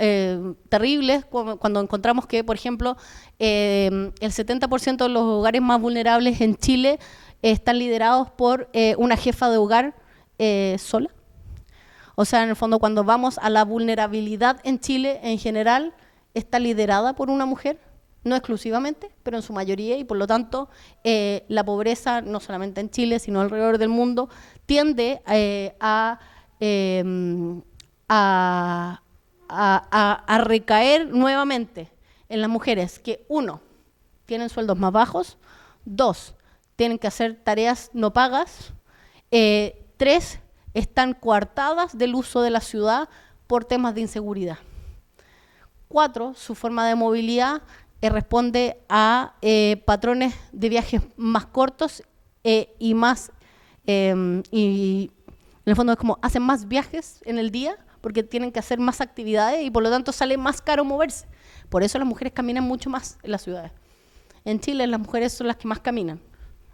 Speaker 2: terribles, cuando encontramos que, por ejemplo, el 70% de los hogares más vulnerables en Chile están liderados por una jefa de hogar sola. O sea, en el fondo, cuando vamos a la vulnerabilidad en Chile, en general, está liderada por una mujer, no exclusivamente, pero en su mayoría, y por lo tanto, la pobreza, no solamente en Chile, sino alrededor del mundo, tiende a recaer nuevamente en las mujeres que, 1, tienen sueldos más bajos, 2, tienen que hacer tareas no pagas, 3, están coartadas del uso de la ciudad por temas de inseguridad. 4, su forma de movilidad responde a patrones de viajes más cortos y más, y en el fondo es como hacen más viajes en el día porque tienen que hacer más actividades y por lo tanto sale más caro moverse. Por eso las mujeres caminan mucho más en las ciudades. En Chile las mujeres son las que más caminan,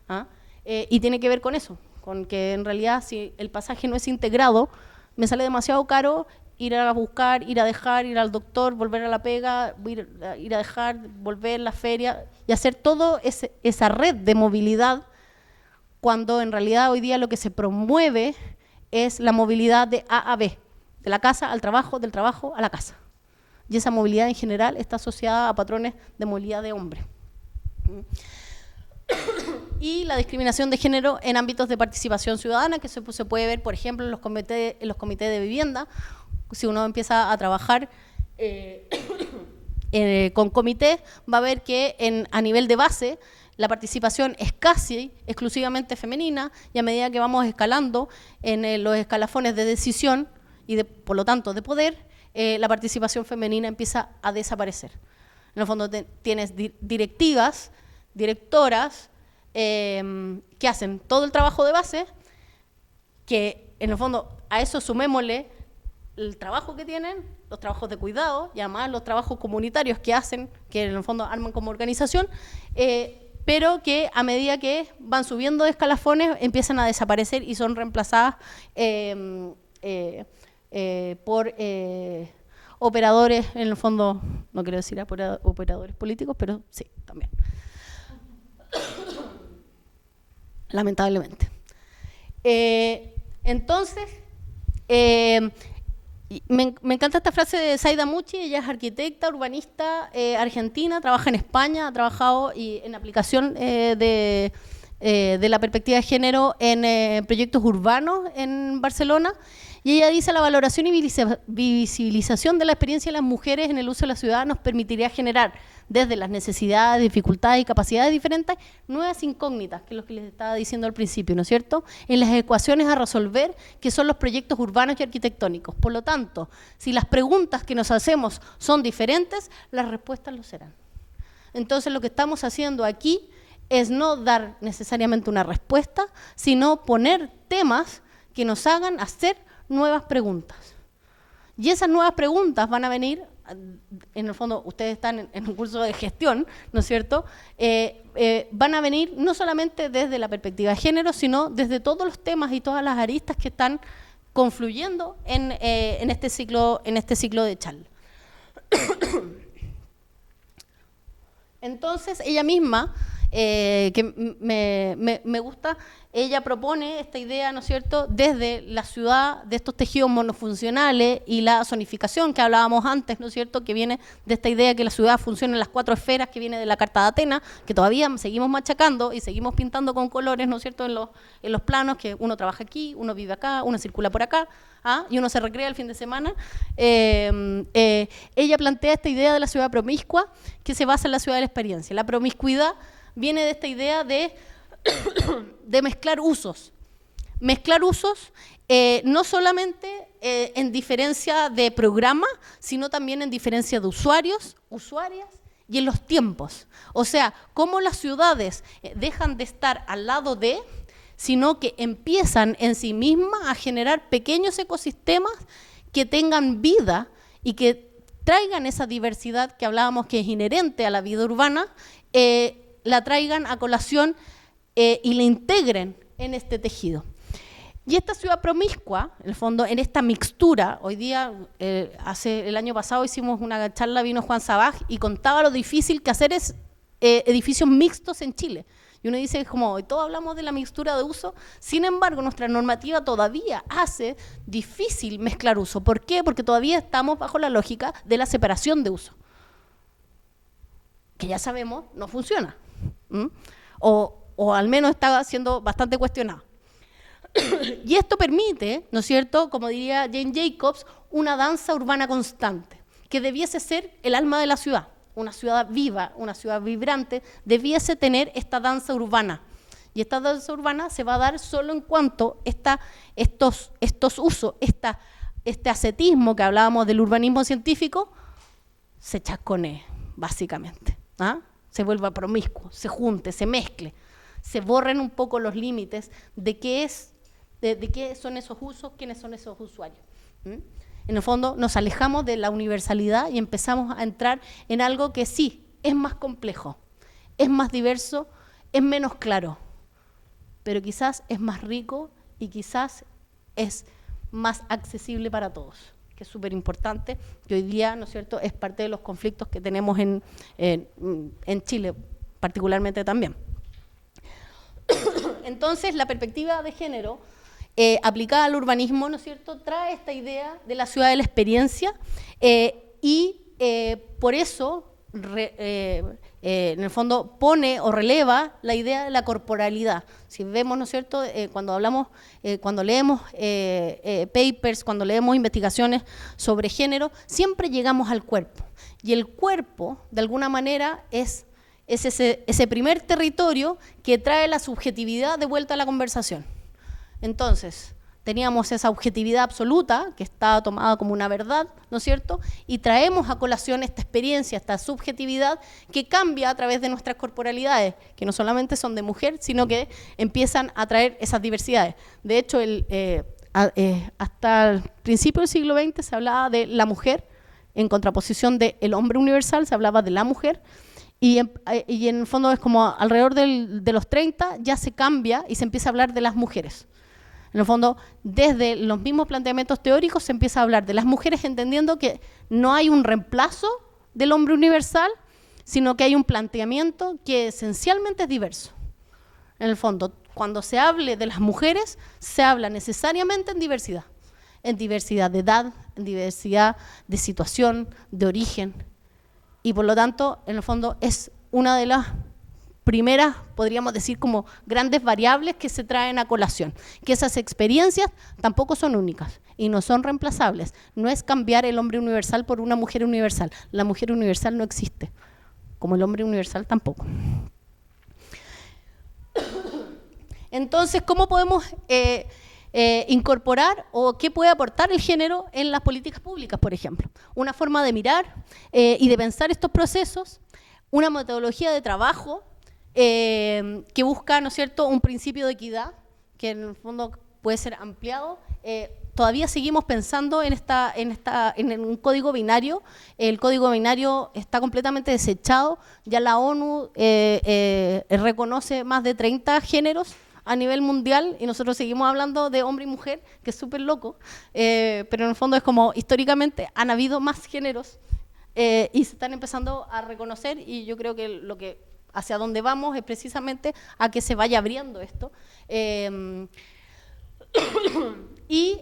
Speaker 2: ¿ah? Y tiene que ver con eso, con que en realidad si el pasaje no es integrado, me sale demasiado caro ir a buscar, ir a dejar, ir al doctor, volver a la pega, ir a dejar, volver a la feria y hacer todo esa red de movilidad, cuando en realidad hoy día lo que se promueve es la movilidad de A a B, de la casa al trabajo, del trabajo a la casa. Y esa movilidad en general está asociada a patrones de movilidad de hombre. Y la discriminación de género en ámbitos de participación ciudadana, que se puede ver, por ejemplo, en los comités de vivienda. Si uno empieza a trabajar con comités, va a ver que a nivel de base la participación es casi exclusivamente femenina, y a medida que vamos escalando en los escalafones de decisión y por lo tanto de poder, la participación femenina empieza a desaparecer. En el fondo tienes directivas, directoras, que hacen todo el trabajo de base, que en el fondo a eso sumémosle el trabajo que tienen, los trabajos de cuidado y además los trabajos comunitarios que hacen, que en el fondo arman como organización, pero que a medida que van subiendo de escalafones empiezan a desaparecer y son reemplazadas por operadores, en el fondo, no quiero decir operadores políticos, pero sí, también. lamentablemente. Entonces, me encanta esta frase de Zaida Muchi. Ella es arquitecta, urbanista argentina, trabaja en España, ha trabajado en aplicación de la perspectiva de género en proyectos urbanos en Barcelona. Y ella dice: la valoración y visibilización de la experiencia de las mujeres en el uso de la ciudad nos permitiría generar, desde las necesidades, dificultades y capacidades diferentes, nuevas incógnitas, que es lo que les estaba diciendo al principio, ¿no es cierto?, en las ecuaciones a resolver, que son los proyectos urbanos y arquitectónicos. Por lo tanto, si las preguntas que nos hacemos son diferentes, las respuestas lo serán. Entonces, lo que estamos haciendo aquí es no dar necesariamente una respuesta, sino poner temas que nos hagan hacer nuevas preguntas. Y esas nuevas preguntas van a venir, en el fondo ustedes están en un curso de gestión, ¿no es cierto?, van a venir no solamente desde la perspectiva de género, sino desde todos los temas y todas las aristas que están confluyendo en este ciclo de charla. Entonces, ella misma, que me gusta, ella propone esta idea, ¿no es cierto?, desde la ciudad, de estos tejidos monofuncionales y la zonificación que hablábamos antes, ¿no es cierto?, que viene de esta idea que la ciudad funciona en las 4 esferas, que viene de la Carta de Atenas, que todavía seguimos machacando y seguimos pintando con colores, ¿no es cierto?, en los planos, que uno trabaja aquí, uno vive acá, uno circula por acá, y uno se recrea el fin de semana. Ella plantea esta idea de la ciudad promiscua, que se basa en la ciudad de la experiencia. La promiscuidad viene de esta idea de mezclar usos. Mezclar usos no solamente en diferencia de programa, sino también en diferencia de usuarios, usuarias y en los tiempos. O sea, cómo las ciudades dejan de estar al lado de, sino que empiezan en sí mismas a generar pequeños ecosistemas que tengan vida y que traigan esa diversidad que hablábamos que es inherente a la vida urbana, la traigan a colación y la integren en este tejido. Y esta ciudad promiscua, en el fondo, en esta mixtura, hoy día, el año pasado hicimos una charla, vino Juan Sabaj y contaba lo difícil que hacer es edificios mixtos en Chile. Y uno dice, como hoy todos hablamos de la mixtura de uso, sin embargo, nuestra normativa todavía hace difícil mezclar uso. ¿Por qué? Porque todavía estamos bajo la lógica de la separación de uso, que ya sabemos no funciona, o al menos está siendo bastante cuestionado. Y esto permite, ¿no es cierto?, como diría Jane Jacobs, una danza urbana constante, que debiese ser el alma de la ciudad. Una ciudad viva, una ciudad vibrante, debiese tener esta danza urbana. Y esta danza urbana se va a dar solo en cuanto estos usos, este ascetismo que hablábamos del urbanismo científico, se chasconee, básicamente. Se vuelva promiscuo, se junte, se mezcle, se borren un poco los límites de qué son esos usos, quiénes son esos usuarios. En el fondo nos alejamos de la universalidad y empezamos a entrar en algo que sí, es más complejo, es más diverso, es menos claro, pero quizás es más rico y quizás es más accesible para todos, que es súper importante, que hoy día, ¿no es cierto?, es parte de los conflictos que tenemos en Chile, particularmente también. Entonces, la perspectiva de género aplicada al urbanismo, ¿no es cierto?, trae esta idea de la ciudad de la experiencia y por eso, en el fondo, pone o releva la idea de la corporalidad. Si vemos, ¿no es cierto?, cuando leemos papers, cuando leemos investigaciones sobre género, siempre llegamos al cuerpo. Y el cuerpo, de alguna manera, es ese primer territorio que trae la subjetividad de vuelta a la conversación. Entonces, teníamos esa objetividad absoluta, que está tomada como una verdad, ¿no es cierto?, y traemos a colación esta experiencia, esta subjetividad que cambia a través de nuestras corporalidades, que no solamente son de mujer, sino que empiezan a traer esas diversidades. De hecho, hasta el principio del siglo XX se hablaba de la mujer, en contraposición del hombre universal, se hablaba de la mujer, y en el fondo es como alrededor de los 30 ya se cambia y se empieza a hablar de las mujeres. En el fondo, desde los mismos planteamientos teóricos se empieza a hablar de las mujeres entendiendo que no hay un reemplazo del hombre universal, sino que hay un planteamiento que esencialmente es diverso. En el fondo, cuando se hable de las mujeres, se habla necesariamente en diversidad de edad, en diversidad de situación, de origen, y por lo tanto, en el fondo, es una de las primeras, podríamos decir, como grandes variables que se traen a colación, que esas experiencias tampoco son únicas y no son reemplazables. No es cambiar el hombre universal por una mujer universal. La mujer universal no existe, como el hombre universal tampoco. Entonces, ¿cómo podemos incorporar o qué puede aportar el género en las políticas públicas, por ejemplo? Una forma de mirar y de pensar estos procesos, una metodología de trabajo que busca, ¿no es cierto?, un principio de equidad, que en el fondo puede ser ampliado. Todavía seguimos pensando en un código binario. El código binario está completamente desechado. Ya la ONU reconoce más de 30 géneros a nivel mundial y nosotros seguimos hablando de hombre y mujer, que es súper loco, pero en el fondo es como históricamente han habido más géneros y se están empezando a reconocer, y yo creo que lo que hacia dónde vamos es precisamente a que se vaya abriendo esto. Y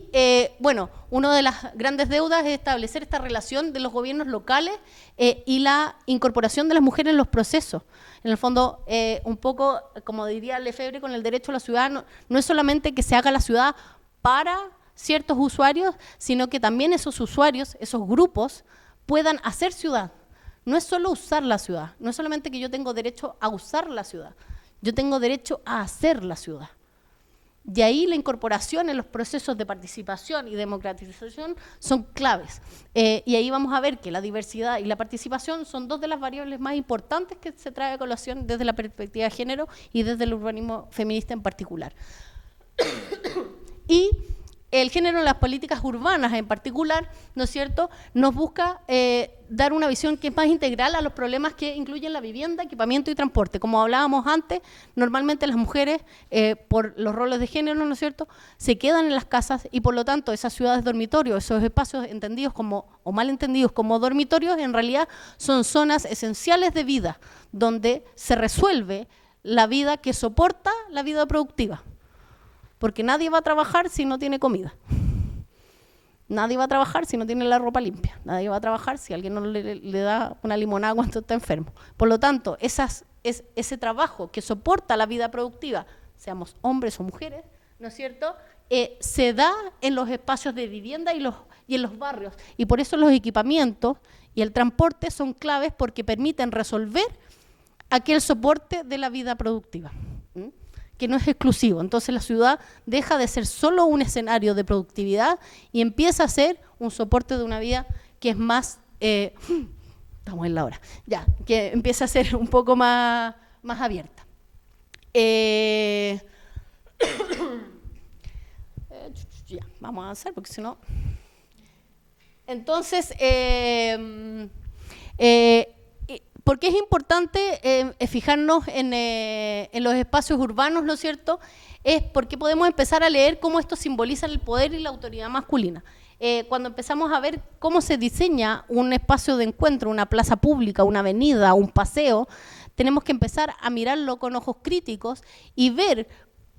Speaker 2: bueno, una de las grandes deudas es establecer esta relación de los gobiernos locales y la incorporación de las mujeres en los procesos. En el fondo, un poco, como diría Lefebvre con el derecho a la ciudad, no es solamente que se haga la ciudad para ciertos usuarios, sino que también esos usuarios, esos grupos, puedan hacer ciudad. No es solo usar la ciudad, no es solamente que yo tengo derecho a usar la ciudad, yo tengo derecho a hacer la ciudad. De ahí la incorporación en los procesos de participación y democratización son claves. Y ahí vamos a ver que la diversidad y la participación son dos de las variables más importantes que se trae a colación desde la perspectiva de género y desde el urbanismo feminista en particular. Y el género en las políticas urbanas en particular, ¿no es cierto?, nos busca dar una visión que es más integral a los problemas que incluyen la vivienda, equipamiento y transporte. Como hablábamos antes, normalmente las mujeres, por los roles de género, ¿no es cierto?, se quedan en las casas y por lo tanto esas ciudades dormitorios, esos espacios entendidos como, o mal entendidos como dormitorios, en realidad son zonas esenciales de vida, donde se resuelve la vida que soporta la vida productiva. Porque nadie va a trabajar si no tiene comida. Nadie va a trabajar si no tiene la ropa limpia. Nadie va a trabajar si alguien no le da una limonada cuando está enfermo. Por lo tanto, ese trabajo que soporta la vida productiva, seamos hombres o mujeres, ¿no es cierto?, se da en los espacios de vivienda y en los barrios. Y por eso los equipamientos y el transporte son claves porque permiten resolver aquel soporte de la vida productiva, que no es exclusivo. Entonces la ciudad deja de ser solo un escenario de productividad y empieza a ser un soporte de una vida que es más, estamos en la hora, ya, que empieza a ser un poco más abierta. Ya, vamos a avanzar porque si no... Entonces, ¿por qué es importante fijarnos en los espacios urbanos, ¿no es cierto? Es porque podemos empezar a leer cómo esto simboliza el poder y la autoridad masculina. Cuando empezamos a ver cómo se diseña un espacio de encuentro, una plaza pública, una avenida, un paseo, tenemos que empezar a mirarlo con ojos críticos y ver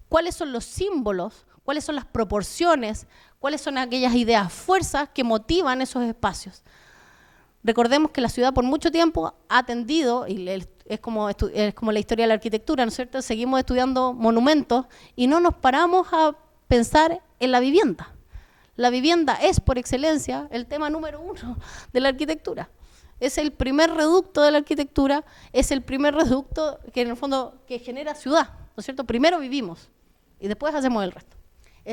Speaker 2: cuáles son los símbolos, cuáles son las proporciones, cuáles son aquellas ideas, fuerzas que motivan esos espacios. Recordemos que la ciudad por mucho tiempo ha tendido, y es como la historia de la arquitectura, ¿no es cierto? Seguimos estudiando monumentos y no nos paramos a pensar en la vivienda. La vivienda es, por excelencia, el tema número 1 de la arquitectura. Es el primer reducto de la arquitectura, es el primer reducto que en el fondo que genera ciudad, ¿no es cierto? Primero vivimos y después hacemos el resto.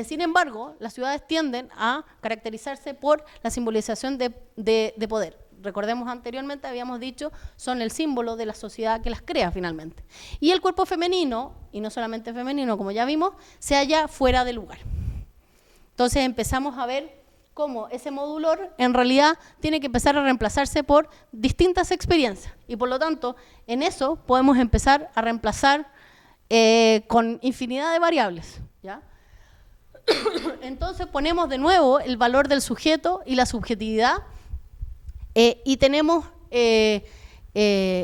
Speaker 2: Sin embargo, las ciudades tienden a caracterizarse por la simbolización de poder. Recordemos anteriormente, habíamos dicho, son el símbolo de la sociedad que las crea finalmente. Y el cuerpo femenino, y no solamente femenino, como ya vimos, se halla fuera de lugar. Entonces empezamos a ver cómo ese modulor en realidad tiene que empezar a reemplazarse por distintas experiencias. Y por lo tanto, en eso podemos empezar a reemplazar con infinidad de variables, ¿ya? Entonces ponemos de nuevo el valor del sujeto y la subjetividad. Y tenemos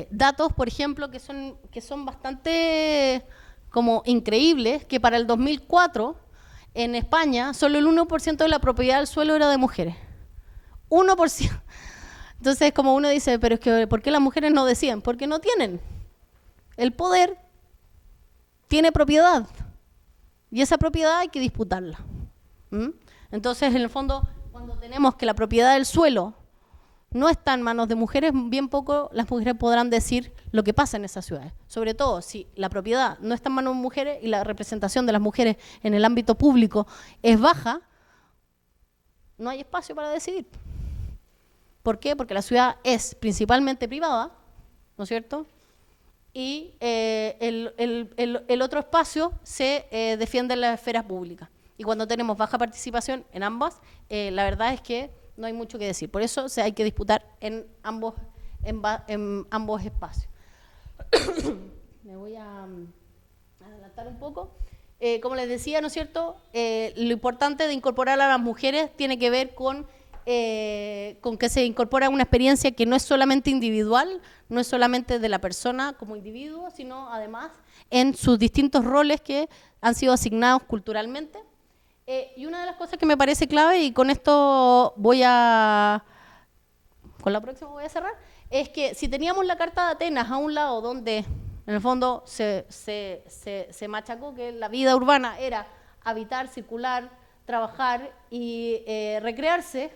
Speaker 2: datos, por ejemplo, que son bastante como increíbles que para el 2004 en España solo el 1% de la propiedad del suelo era de mujeres. 1%. Entonces, como uno dice, pero es que ¿por qué las mujeres no deciden? Porque no tienen. El poder tiene propiedad y esa propiedad hay que disputarla. Entonces, en el fondo, cuando tenemos que la propiedad del suelo no está en manos de mujeres, bien poco las mujeres podrán decir lo que pasa en esas ciudades. Sobre todo si la propiedad no está en manos de mujeres y la representación de las mujeres en el ámbito público es baja, no hay espacio para decidir. ¿Por qué? Porque la ciudad es principalmente privada, ¿no es cierto? Y el otro espacio se defiende en la esfera pública. Y cuando tenemos baja participación en ambas, la verdad es que no hay mucho que decir. Por eso hay que disputar en ambos espacios. Me voy a adelantar un poco. Como les decía, ¿no es cierto? Lo importante de incorporar a las mujeres tiene que ver con que se incorpora una experiencia que no es solamente individual, no es solamente de la persona como individuo, sino además en sus distintos roles que han sido asignados culturalmente. Y una de las cosas que me parece clave, y con esto con la próxima voy a cerrar, es que si teníamos la Carta de Atenas a un lado donde en el fondo se machacó que la vida urbana era habitar, circular, trabajar y recrearse,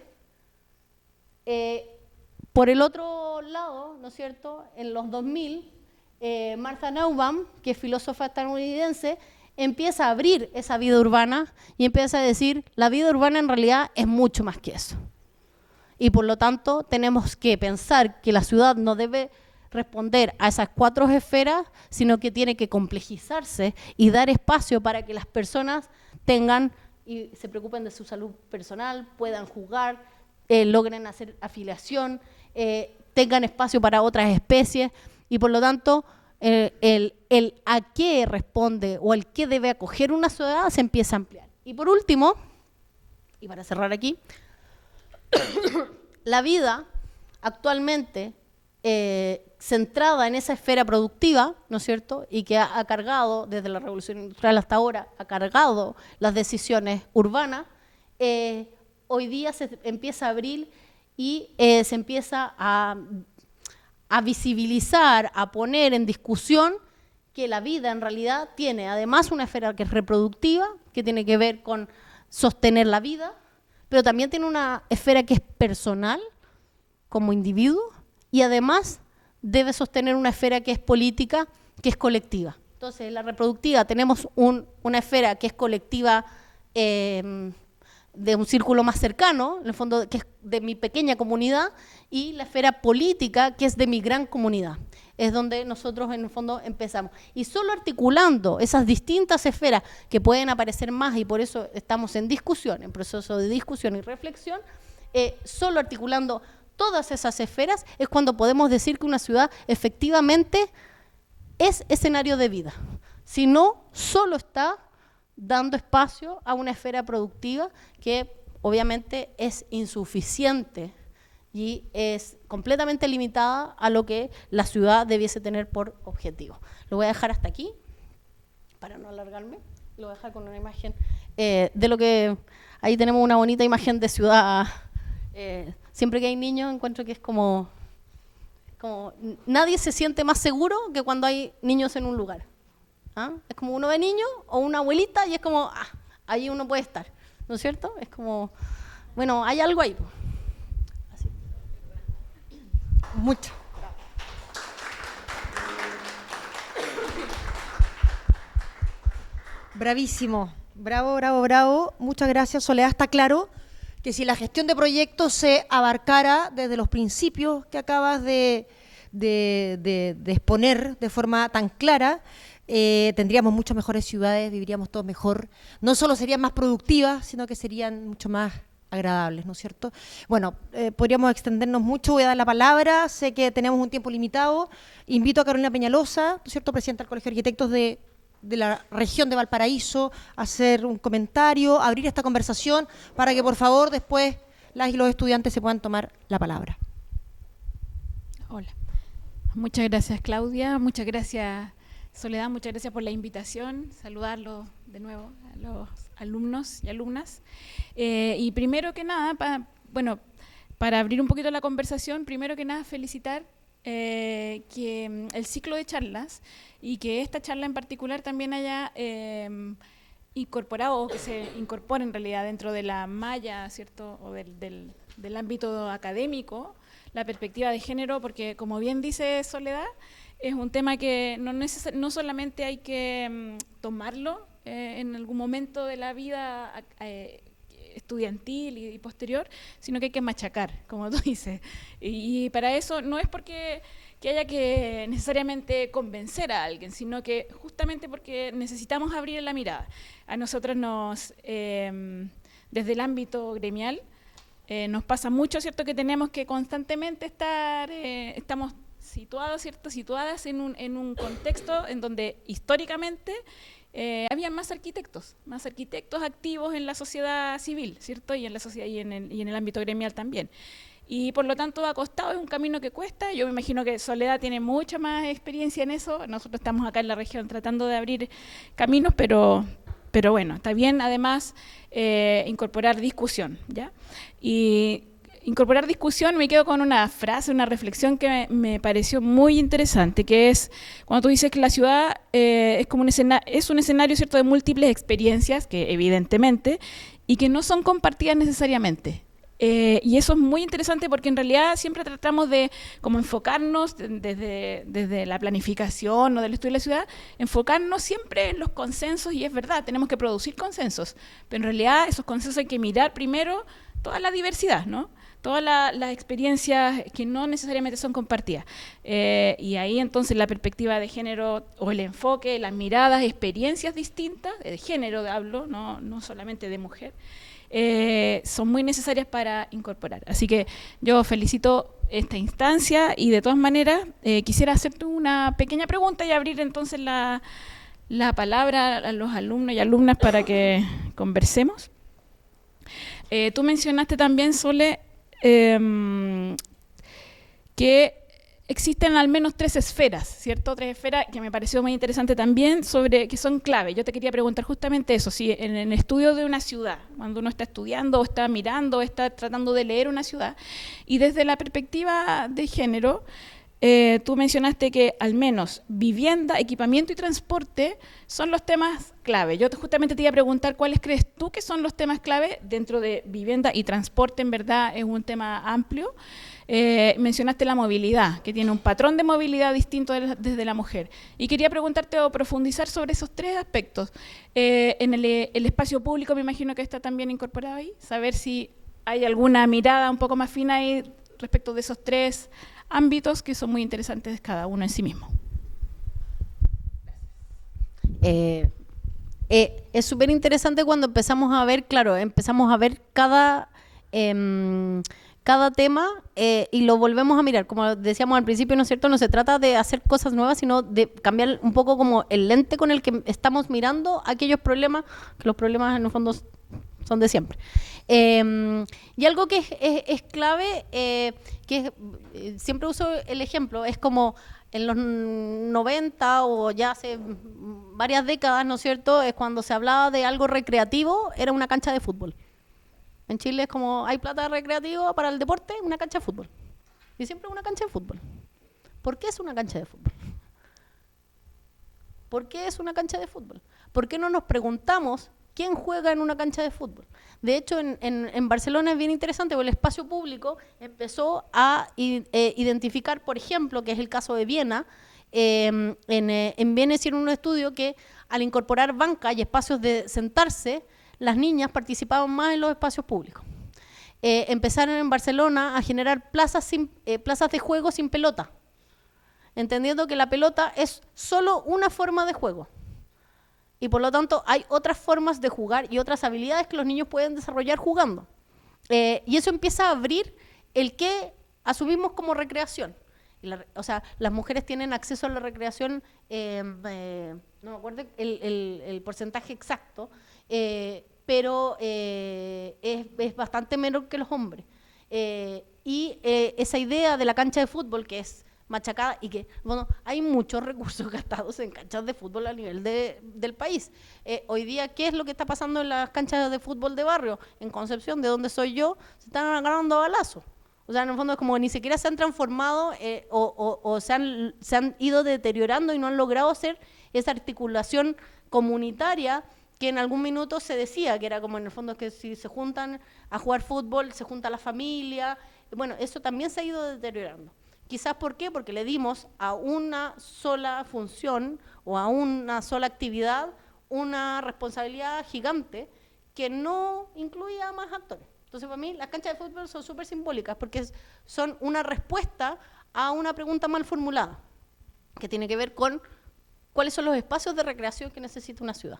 Speaker 2: por el otro lado, ¿no es cierto?, en los 2000, Martha Nussbaum, que es filósofa estadounidense, empieza a abrir esa vida urbana y empieza a decir, la vida urbana en realidad es mucho más que eso. Y por lo tanto tenemos que pensar que la ciudad no debe responder a esas 4 esferas, sino que tiene que complejizarse y dar espacio para que las personas tengan y se preocupen de su salud personal, puedan jugar, logren hacer afiliación, tengan espacio para otras especies y por lo tanto el a qué responde o el qué debe acoger una ciudad se empieza a ampliar. Y por último, y para cerrar aquí, la vida actualmente centrada en esa esfera productiva, ¿no es cierto?, y que ha cargado desde la Revolución Industrial hasta ahora, ha cargado las decisiones urbanas, hoy día se empieza a abrir y se empieza a visibilizar, a poner en discusión que la vida en realidad tiene además una esfera que es reproductiva, que tiene que ver con sostener la vida, pero también tiene una esfera que es personal, como individuo, y además debe sostener una esfera que es política, que es colectiva. Entonces, en la reproductiva tenemos una esfera que es colectiva de un círculo más cercano, en el fondo que es de mi pequeña comunidad, y la esfera política que es de mi gran comunidad. Es donde nosotros en el fondo empezamos. Y solo articulando esas distintas esferas que pueden aparecer más, y por eso estamos en discusión, en proceso de discusión y reflexión, solo articulando todas esas esferas es cuando podemos decir que una ciudad efectivamente es escenario de vida. Si no, solo está dando espacio a una esfera productiva que obviamente es insuficiente y es completamente limitada a lo que la ciudad debiese tener por objetivo. Lo voy a dejar hasta aquí, para no alargarme, lo voy a dejar con una imagen de lo que... Ahí tenemos una bonita imagen de ciudad. Siempre que hay niños encuentro que es como nadie se siente más seguro que cuando hay niños en un lugar. ¿Ah? Es como uno ve niño o una abuelita y es como, ahí uno puede estar, ¿no es cierto? Es como, bueno, hay algo ahí. Así.
Speaker 1: Mucho. Bravísimo, bravo, bravo, bravo. Muchas gracias, Soledad. Está claro que si la gestión de proyectos se abarcara desde los principios que acabas de exponer de forma tan clara, tendríamos muchas mejores ciudades, viviríamos todos mejor. No solo serían más productivas, sino que serían mucho más agradables, ¿no es cierto? Bueno, podríamos extendernos mucho, voy a dar la palabra, sé que tenemos un tiempo limitado. Invito a Carolina Peñalosa, ¿no es cierto?, presidenta del Colegio de Arquitectos de la región de Valparaíso, a hacer un comentario, a abrir esta conversación para que por favor después las y los estudiantes se puedan tomar la palabra.
Speaker 3: Hola. Muchas gracias, Claudia. Muchas gracias, Soledad, muchas gracias por la invitación, saludarlos de nuevo a los alumnos y alumnas. Y primero que nada, para abrir un poquito la conversación, primero que nada felicitar que el ciclo de charlas y que esta charla en particular también haya incorporado, o que se incorpore en realidad dentro de la malla, ¿cierto?, o del ámbito académico, la perspectiva de género, porque como bien dice Soledad, es un tema que no solamente hay que tomarlo en algún momento de la vida estudiantil y posterior, sino que hay que machacar, como tú dices. Y para eso no es porque que haya que necesariamente convencer a alguien, sino que justamente porque necesitamos abrir la mirada. A nosotros desde el ámbito gremial, nos pasa mucho, ¿cierto?, que tenemos que constantemente estamos situadas en un contexto en donde históricamente había más arquitectos activos en la sociedad civil, ¿cierto?, y en la sociedad y en el ámbito gremial también. Y por lo tanto ha costado, es un camino que cuesta. Yo me imagino que Soledad tiene mucha más experiencia en eso. Nosotros estamos acá en la región tratando de abrir caminos, pero bueno, está bien además incorporar discusión, ¿ya? Y incorporar discusión, me quedo con una frase, una reflexión que me pareció muy interesante, que es cuando tú dices que la ciudad es un escenario, ¿cierto?, de múltiples experiencias, que evidentemente, y que no son compartidas necesariamente. Y eso es muy interesante porque en realidad siempre tratamos de como enfocarnos desde la planificación o del estudio de la ciudad, enfocarnos siempre en los consensos, y es verdad, tenemos que producir consensos, pero en realidad esos consensos hay que mirar primero toda la diversidad, ¿no? Todas las experiencias que no necesariamente son compartidas. Y ahí entonces la perspectiva de género o el enfoque, las miradas, experiencias distintas, de género hablo, no solamente de mujer, son muy necesarias para incorporar. Así que yo felicito esta instancia y de todas maneras quisiera hacerte una pequeña pregunta y abrir entonces la palabra a los alumnos y alumnas para que conversemos. Tú mencionaste también, Sole, que existen al menos 3 esferas, ¿cierto? 3 esferas que me pareció muy interesante también, que son clave. Yo te quería preguntar justamente eso, si en el estudio de una ciudad, cuando uno está estudiando o está mirando o está tratando de leer una ciudad, y desde la perspectiva de género, tú mencionaste que al menos vivienda, equipamiento y transporte son los temas clave. Yo justamente te iba a preguntar cuáles crees tú que son los temas clave dentro de vivienda y transporte. En verdad es un tema amplio. Mencionaste la movilidad, que tiene un patrón de movilidad distinto desde la mujer. Y quería preguntarte o profundizar sobre esos 3 aspectos. En el espacio público me imagino que está también incorporado ahí. Saber si hay alguna mirada un poco más fina ahí respecto de esos 3 ámbitos que son muy interesantes cada uno en sí mismo.
Speaker 2: Es súper interesante cuando empezamos a ver cada tema y lo volvemos a mirar. Como decíamos al principio, ¿no es cierto? No se trata de hacer cosas nuevas, sino de cambiar un poco como el lente con el que estamos mirando aquellos problemas, que los problemas en el fondo son de siempre. Y algo que es clave, siempre uso el ejemplo, es como en los 90 o ya hace varias décadas, ¿no es cierto?, es cuando se hablaba de algo recreativo, era una cancha de fútbol. En Chile es como, hay plata recreativa para el deporte, una cancha de fútbol. Y siempre una cancha de fútbol. ¿Por qué es una cancha de fútbol? ¿Por qué es una cancha de fútbol? ¿Por qué no nos preguntamos quién juega en una cancha de fútbol? De hecho, en Barcelona es bien interesante, porque el espacio público empezó a identificar, por ejemplo, que es el caso de Viena. En Viena hicieron un estudio que al incorporar banca y espacios de sentarse, las niñas participaban más en los espacios públicos. Empezaron en Barcelona a generar plazas de juego sin pelota, entendiendo que la pelota es solo una forma de juego. Y por lo tanto hay otras formas de jugar y otras habilidades que los niños pueden desarrollar jugando. Y eso empieza a abrir el que asumimos como recreación. O sea, las mujeres tienen acceso a la recreación, no me acuerdo el porcentaje exacto, pero es bastante menor que los hombres. Y esa idea de la cancha de fútbol, que es machacada y que, bueno, hay muchos recursos gastados en canchas de fútbol a nivel del país. Hoy día, ¿qué es lo que está pasando en las canchas de fútbol de barrio? En Concepción, de donde soy yo, se están agarrando a balazos. O sea, en el fondo es como ni siquiera se han transformado o se han ido deteriorando y no han logrado hacer esa articulación comunitaria que en algún minuto se decía, que era como en el fondo que si se juntan a jugar fútbol, se junta la familia. Bueno, eso también se ha ido deteriorando. Quizás, ¿por qué? Porque le dimos a una sola función o a una sola actividad una responsabilidad gigante que no incluía a más actores. Entonces, para mí, las canchas de fútbol son súper simbólicas porque son una respuesta a una pregunta mal formulada, que tiene que ver con cuáles son los espacios de recreación que necesita una ciudad.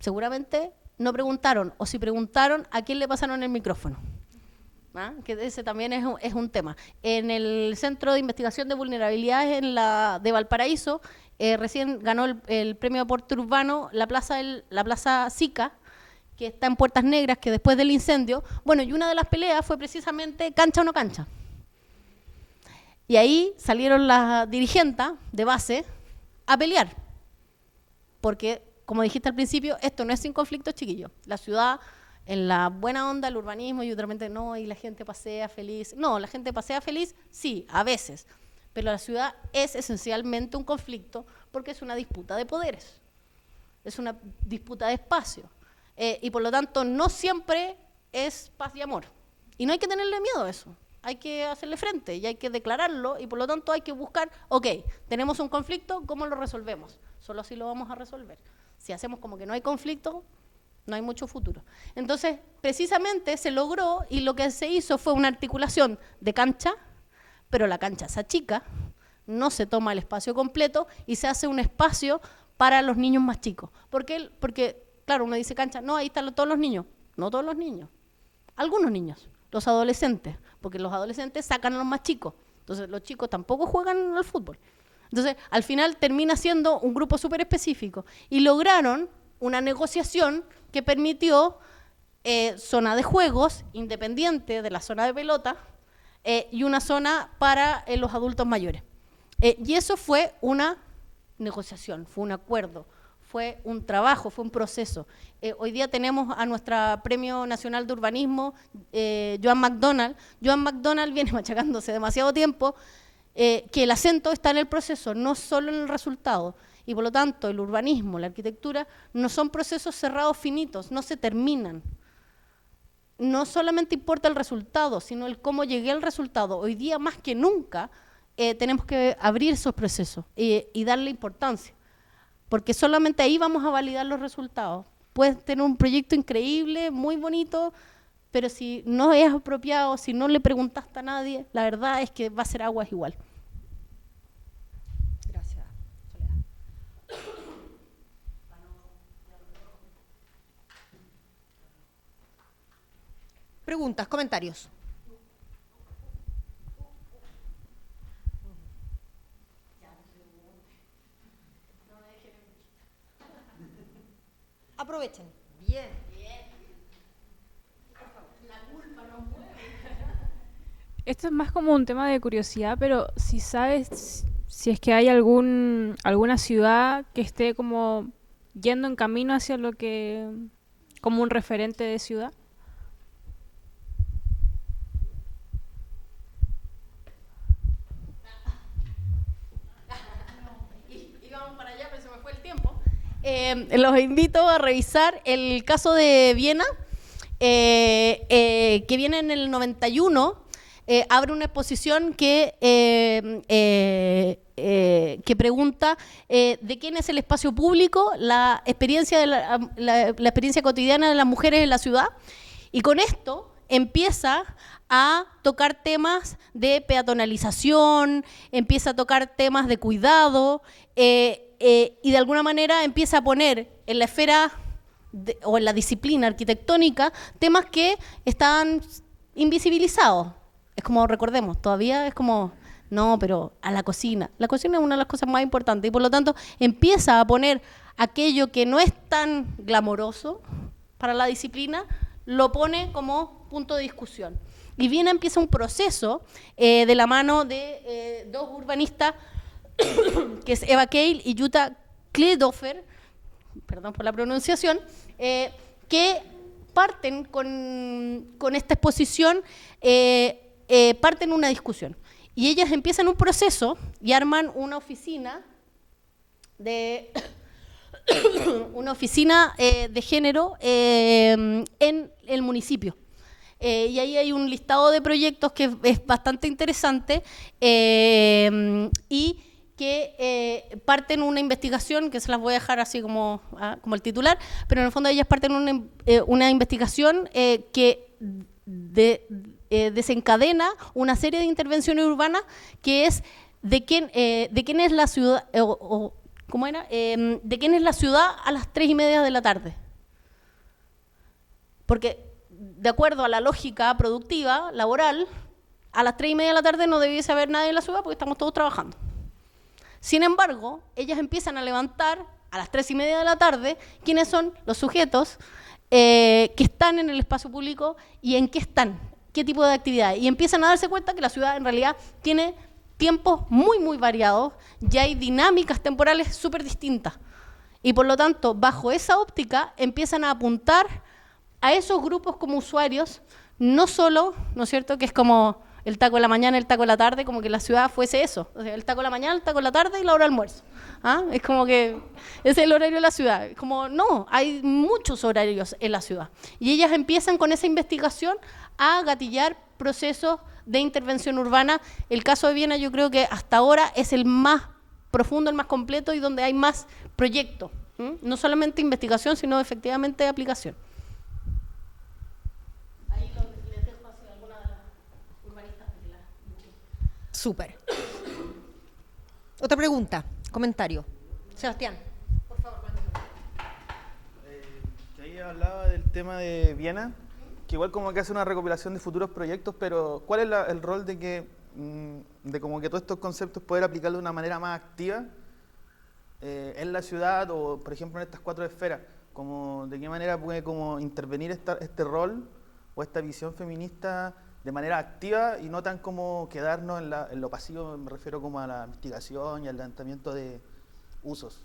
Speaker 2: Seguramente no preguntaron, o si preguntaron, ¿a quién le pasaron el micrófono? ¿Ah? Que ese también es un tema. En el Centro de Investigación de Vulnerabilidades de Valparaíso, recién ganó el premio de aporte urbano la Plaza Sica, que está en Puertas Negras, que después del incendio, bueno, y una de las peleas fue precisamente cancha o no cancha. Y ahí salieron las dirigentes de base a pelear, porque, como dijiste al principio, esto no es sin conflictos, chiquillos. La ciudad, en la buena onda, el urbanismo, y otra no, y la gente pasea feliz. No, la gente pasea feliz, sí, a veces, pero la ciudad es esencialmente un conflicto porque es una disputa de poderes, es una disputa de espacio. Y por lo tanto no siempre es paz y amor. Y no hay que tenerle miedo a eso, hay que hacerle frente y hay que declararlo y por lo tanto hay que buscar, ok, tenemos un conflicto, ¿cómo lo resolvemos? Solo así lo vamos a resolver. Si hacemos como que no hay conflicto, no hay mucho futuro. Entonces, precisamente se logró y lo que se hizo fue una articulación de cancha, pero la cancha se achica, no se toma el espacio completo y se hace un espacio para los niños más chicos. ¿Por qué? Porque claro, uno dice cancha, no, ahí están todos los niños. No todos los niños. Algunos niños, los adolescentes, porque los adolescentes sacan a los más chicos. Entonces, los chicos tampoco juegan al fútbol. Entonces, al final termina siendo un grupo súper específico. Y lograron una negociación que permitió zona de juegos independiente de la zona de pelota y una zona para los adultos mayores. Y eso fue una negociación, fue un acuerdo. Fue un trabajo, fue un proceso. Hoy día tenemos a nuestra Premio Nacional de Urbanismo, Joan McDonald. Joan McDonald viene machacándose demasiado tiempo, que el acento está en el proceso, no solo en el resultado. Y por lo tanto, el urbanismo, la arquitectura, no son procesos cerrados finitos, no se terminan. No solamente importa el resultado, sino el cómo llegué al resultado. Hoy día, más que nunca, tenemos que abrir esos procesos y darle importancia. Porque solamente ahí vamos a validar los resultados. Puedes tener un proyecto increíble, muy bonito, pero si no es apropiado, si no le preguntaste a nadie, la verdad es que va a ser aguas igual.
Speaker 1: Gracias, Soledad. Preguntas, comentarios. Aprovechen. Bien.
Speaker 3: Esto es más como un tema de curiosidad, pero si sabes si es que hay alguna ciudad que esté como yendo en camino hacia lo que como un referente de ciudad.
Speaker 2: Y vamos para allá, pero se me fue el tiempo. Los invito a revisar el caso de Viena, que viene en el 91, abre una exposición que pregunta de quién es el espacio público, la experiencia, la experiencia cotidiana de las mujeres en la ciudad, y con esto empieza a tocar temas de peatonalización, empieza a tocar temas de cuidado, y de alguna manera empieza a poner en la esfera o en la disciplina arquitectónica temas que están invisibilizados. Es como, recordemos, todavía es como, no, pero a la cocina. La cocina es una de las cosas más importantes y por lo tanto empieza a poner aquello que no es tan glamoroso para la disciplina, lo pone como punto de discusión. Y Viena empieza un proceso de la mano de dos urbanistas, que es Eva Keil y Jutta Kledhofer, perdón por la pronunciación, que parten con esta exposición, parten una discusión. Y ellas empiezan un proceso y arman una oficina de género en el municipio. Y ahí hay un listado de proyectos que es bastante interesante y que parten una investigación, que se las voy a dejar así como el titular, pero en el fondo ellas parten una investigación que desencadena una serie de intervenciones urbanas, que es de quién es la ciudad, ¿cómo era? De quién es la ciudad a las 3:30 de la tarde. Porque de acuerdo a la lógica productiva, laboral, a las 3:30 de la tarde no debiese haber nadie en la ciudad porque estamos todos trabajando. Sin embargo, ellas empiezan a levantar a las 3:30 de la tarde quiénes son los sujetos que están en el espacio público y en qué están, qué tipo de actividades. Y empiezan a darse cuenta que la ciudad en realidad tiene tiempos muy, muy variados y hay dinámicas temporales súper distintas. Y por lo tanto, bajo esa óptica, empiezan a apuntar a esos grupos como usuarios, no solo, ¿no es cierto?, que es como el taco de la mañana, el taco de la tarde, como que la ciudad fuese eso. O sea, el taco de la mañana, el taco de la tarde y la hora de almuerzo. Es como que ese es el horario de la ciudad. Es como, no, hay muchos horarios en la ciudad. Y ellas empiezan con esa investigación a gatillar procesos de intervención urbana. El caso de Viena yo creo que hasta ahora es el más profundo, el más completo y donde hay más proyectos. No solamente investigación, sino efectivamente aplicación.
Speaker 1: Súper. Otra pregunta, comentario. Sebastián, por favor.
Speaker 4: Que ahí hablaba del tema de Viena, que igual como que hace una recopilación de futuros proyectos, pero ¿cuál es el rol de como que todos estos conceptos poder aplicarlos de una manera más activa en la ciudad o, por ejemplo, en estas 4 esferas? Como, ¿de qué manera puede como intervenir este rol o esta visión feminista de manera activa y no tan como quedarnos en lo pasivo? Me refiero como a la investigación y al levantamiento de usos.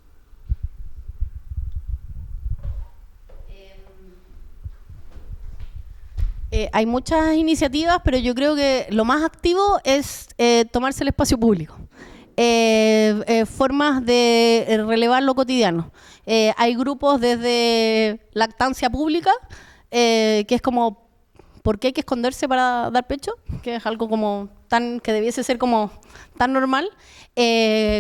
Speaker 2: Hay muchas iniciativas, pero yo creo que lo más activo es tomarse el espacio público. Formas de relevar lo cotidiano. Hay grupos desde lactancia pública, que es como ¿por qué hay que esconderse para dar pecho? Que es algo como que debiese ser como tan normal.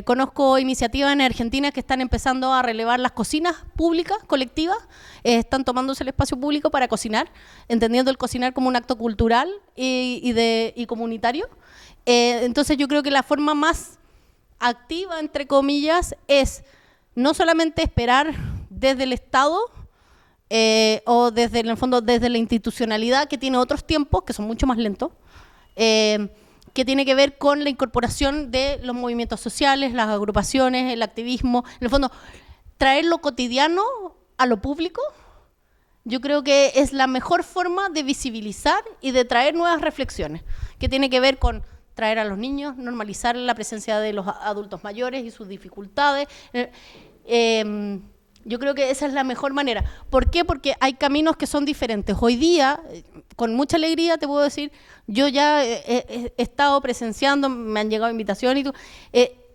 Speaker 2: Conozco iniciativas en Argentina que están empezando a relevar las cocinas públicas, colectivas. Están tomándose el espacio público para cocinar, entendiendo el cocinar como un acto cultural y comunitario. Entonces yo creo que la forma más activa, entre comillas, es no solamente esperar desde el Estado, o desde, en el fondo, desde la institucionalidad, que tiene otros tiempos, que son mucho más lentos, que tiene que ver con la incorporación de los movimientos sociales, las agrupaciones, el activismo, en el fondo, traer lo cotidiano a lo público. Yo creo que es la mejor forma de visibilizar y de traer nuevas reflexiones, que tiene que ver con traer a los niños, normalizar la presencia de los adultos mayores y sus dificultades. Yo creo que esa es la mejor manera. ¿Por qué? Porque hay caminos que son diferentes. Hoy día, con mucha alegría te puedo decir, yo ya he estado presenciando, me han llegado invitaciones y todo,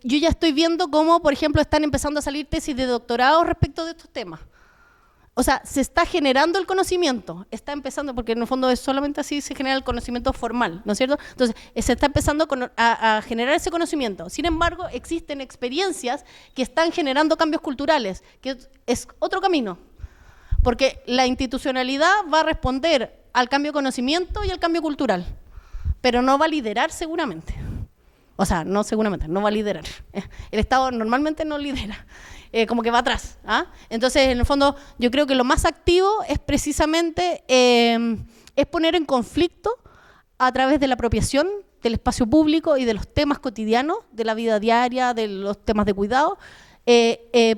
Speaker 2: yo ya estoy viendo cómo, por ejemplo, están empezando a salir tesis de doctorado respecto de estos temas. O sea, se está generando el conocimiento, está empezando, porque en el fondo es solamente así se genera el conocimiento formal, ¿no es cierto? Entonces, se está empezando a generar ese conocimiento. Sin embargo, existen experiencias que están generando cambios culturales, que es otro camino, porque la institucionalidad va a responder al cambio de conocimiento y al cambio cultural, pero no va a liderar seguramente. O sea, no seguramente, no va a liderar. El Estado normalmente no lidera. Como que va atrás. Entonces, en el fondo, yo creo que lo más activo es precisamente es poner en conflicto a través de la apropiación del espacio público y de los temas cotidianos, de la vida diaria, de los temas de cuidado,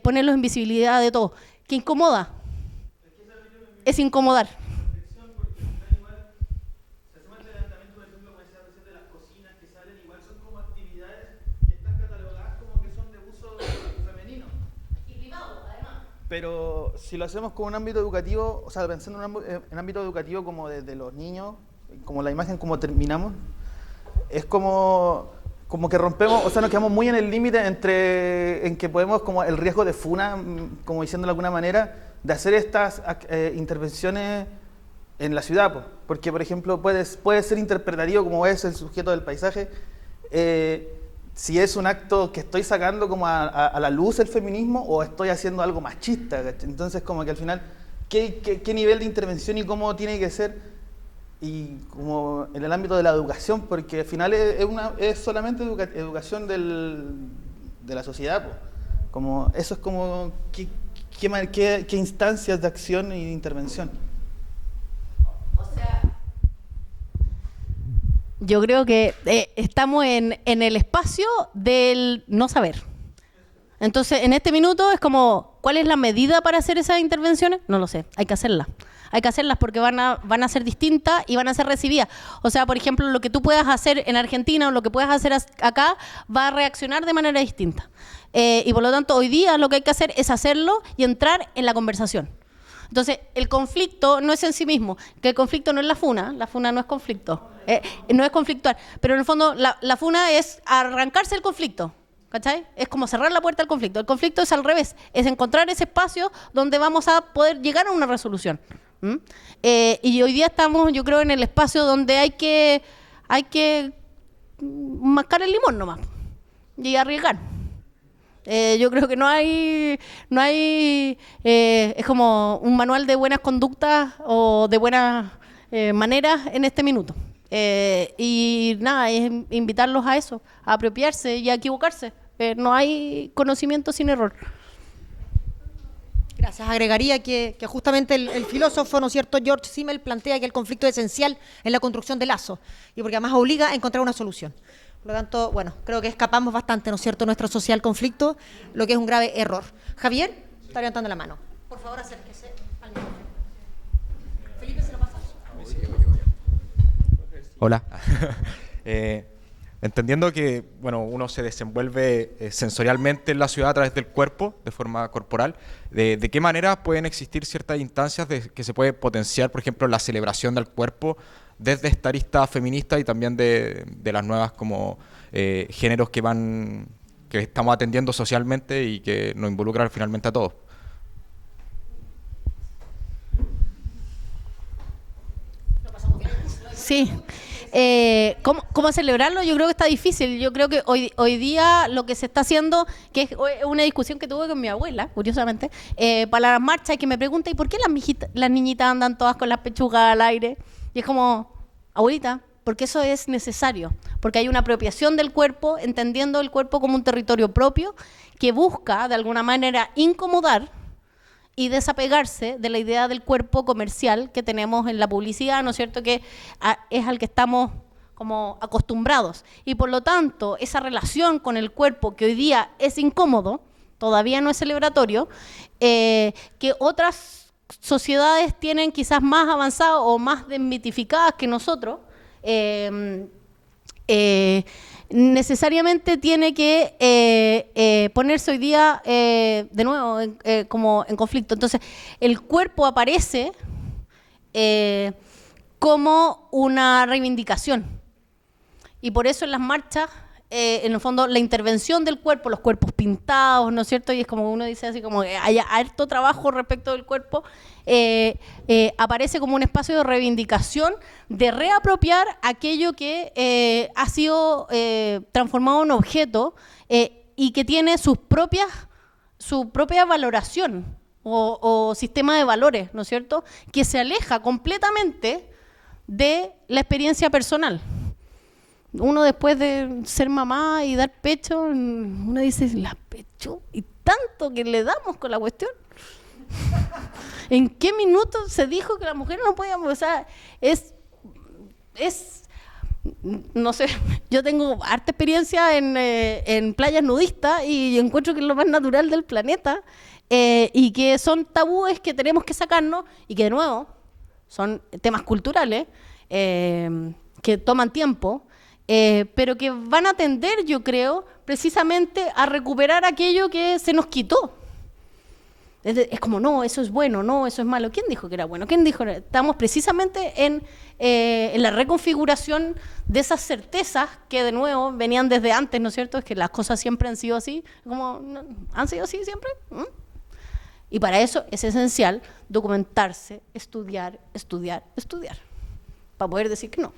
Speaker 2: ponerlos en visibilidad de todo. ¿Qué incomoda? Es incomodar.
Speaker 4: salen igual son como actividades que están catalogadas como que son de uso femenino.
Speaker 2: Y privado, además.
Speaker 4: Pero si lo hacemos con un ámbito educativo, o sea, pensando en ámbito educativo como desde los niños, como la imagen como terminamos, es como que rompemos, o sea, nos quedamos muy en el límite en que podemos, como el riesgo de funa, como diciendo de alguna manera, de hacer estas intervenciones en la ciudad, porque, por ejemplo, puede ser interpretativo como es el sujeto del paisaje, si es un acto que estoy sacando como a la luz el feminismo o estoy haciendo algo machista, ¿cachai? Entonces, como que al final, ¿qué nivel de intervención y cómo tiene que ser? Y como en el ámbito de la educación, porque al final es solamente educación de la sociedad, po. Como, eso es como qué instancias de acción y de intervención.
Speaker 2: O sea, yo creo que estamos en el espacio del no saber. Entonces, en este minuto es como, ¿cuál es la medida para hacer esas intervenciones? No lo sé, hay que hacerlas. Hay que hacerlas porque van a ser distintas y van a ser recibidas. O sea, por ejemplo, lo que tú puedas hacer en Argentina o lo que puedas hacer acá va a reaccionar de manera distinta. Y por lo tanto, hoy día lo que hay que hacer es hacerlo y entrar en la conversación. Entonces, el conflicto no es en sí mismo, que el conflicto no es la funa no es conflicto, no es conflictuar, pero en el fondo la funa es arrancarse el conflicto. ¿Cachai? Es como cerrar la puerta al conflicto. El conflicto es al revés, es encontrar ese espacio donde vamos a poder llegar a una resolución. Y hoy día estamos, yo creo, en el espacio donde hay que mascar el limón nomás y arriesgar. Yo creo que no hay es como un manual de buenas conductas o de buenas maneras en este minuto. Y nada, es invitarlos a eso, a apropiarse y a equivocarse. No hay conocimiento sin error.
Speaker 1: Gracias. Agregaría que justamente el filósofo, ¿no es cierto?, George Simmel plantea que el conflicto es esencial en la construcción de lazos y porque además obliga a encontrar una solución. Por lo tanto, bueno, creo que escapamos bastante, ¿no es cierto?, nuestra sociedad al conflicto, lo que es un grave error. Javier, está levantando la mano. Por favor, acérquese al micrófono. Felipe, ¿se lo pasas?
Speaker 5: Hola. Entendiendo que uno se desenvuelve sensorialmente en la ciudad a través del cuerpo, de forma corporal, ¿de qué manera pueden existir ciertas instancias que se puede potenciar, por ejemplo, la celebración del cuerpo desde esta arista feminista y también de las nuevas como géneros que estamos atendiendo socialmente y que nos involucran finalmente a todos?
Speaker 2: Sí. ¿Cómo celebrarlo? Yo creo que está difícil. Yo creo que hoy día lo que se está haciendo, que es una discusión que tuve con mi abuela, curiosamente, para las marchas, que me pregunta, ¿y por qué las niñitas andan todas con las pechugas al aire? Y es como, abuelita, porque eso es necesario, porque hay una apropiación del cuerpo, entendiendo el cuerpo como un territorio propio, que busca, de alguna manera, incomodar y desapegarse de la idea del cuerpo comercial que tenemos en la publicidad, ¿no es cierto?, que es al que estamos como acostumbrados. Y por lo tanto, esa relación con el cuerpo que hoy día es incómodo, todavía no es celebratorio, que otras sociedades tienen quizás más avanzado o más desmitificadas que nosotros, necesariamente tiene que ponerse hoy día de nuevo como en conflicto. Entonces, el cuerpo aparece como una reivindicación. Y por eso en las marchas, en el fondo, la intervención del cuerpo, los cuerpos pintados, ¿no es cierto? Y es como uno dice así como que hay harto trabajo respecto del cuerpo, aparece como un espacio de reivindicación, de reapropiar aquello que ha sido transformado en objeto y que tiene su propia valoración o sistema de valores, ¿no es cierto? Que se aleja completamente de la experiencia personal. Uno después de ser mamá y dar pecho, uno dice, ¿la pecho? Y tanto que le damos con la cuestión. ¿En qué minuto se dijo que la mujer no podía? O sea, no sé, yo tengo harta experiencia en playas nudistas y encuentro que es lo más natural del planeta y que son tabúes que tenemos que sacarnos y que de nuevo son temas culturales que toman tiempo. pero que van a tender, yo creo, precisamente a recuperar aquello que se nos quitó. Es como, no, eso es bueno, no, eso es malo. ¿Quién dijo que era bueno? ¿Quién dijo? Estamos precisamente en la reconfiguración de esas certezas que, de nuevo, venían desde antes, ¿no es cierto? Es que las cosas siempre han sido así, como, ¿han sido así siempre? Y para eso es esencial documentarse, estudiar, para poder decir que no.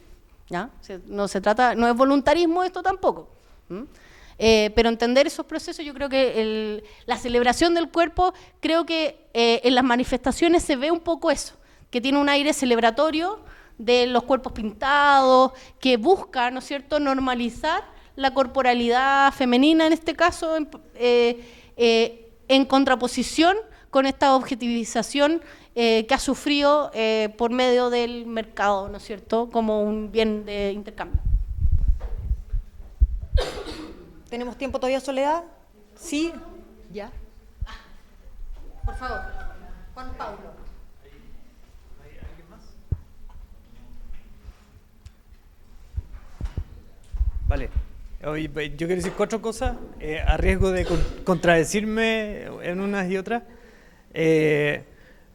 Speaker 2: ¿Ya? No se trata, no es voluntarismo esto tampoco. Pero entender esos procesos, yo creo que la celebración del cuerpo, creo que en las manifestaciones se ve un poco eso, que tiene un aire celebratorio de los cuerpos pintados, que busca, ¿no es cierto?, normalizar la corporalidad femenina en este caso, en contraposición con esta objetivización que ha sufrido por medio del mercado, ¿no es cierto?, como un bien de intercambio.
Speaker 1: ¿Tenemos tiempo todavía, Soledad? Sí. ¿Ya?
Speaker 2: Por favor, Juan Pablo.
Speaker 6: ¿Hay alguien más? Vale. Oye, yo quiero decir 4 cosas, a riesgo de contradecirme en unas y otras.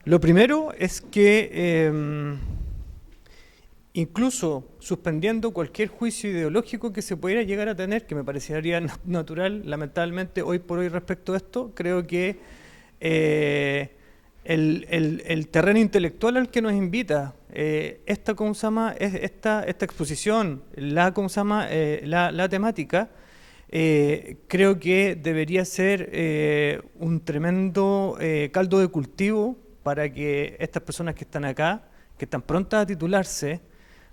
Speaker 6: Lo primero es que incluso suspendiendo cualquier juicio ideológico que se pudiera llegar a tener, que me parecería natural, lamentablemente, hoy por hoy respecto a esto, creo que el terreno intelectual al que nos invita esta exposición, la temática, creo que debería ser un tremendo caldo de cultivo para que estas personas que están acá, que están prontas a titularse,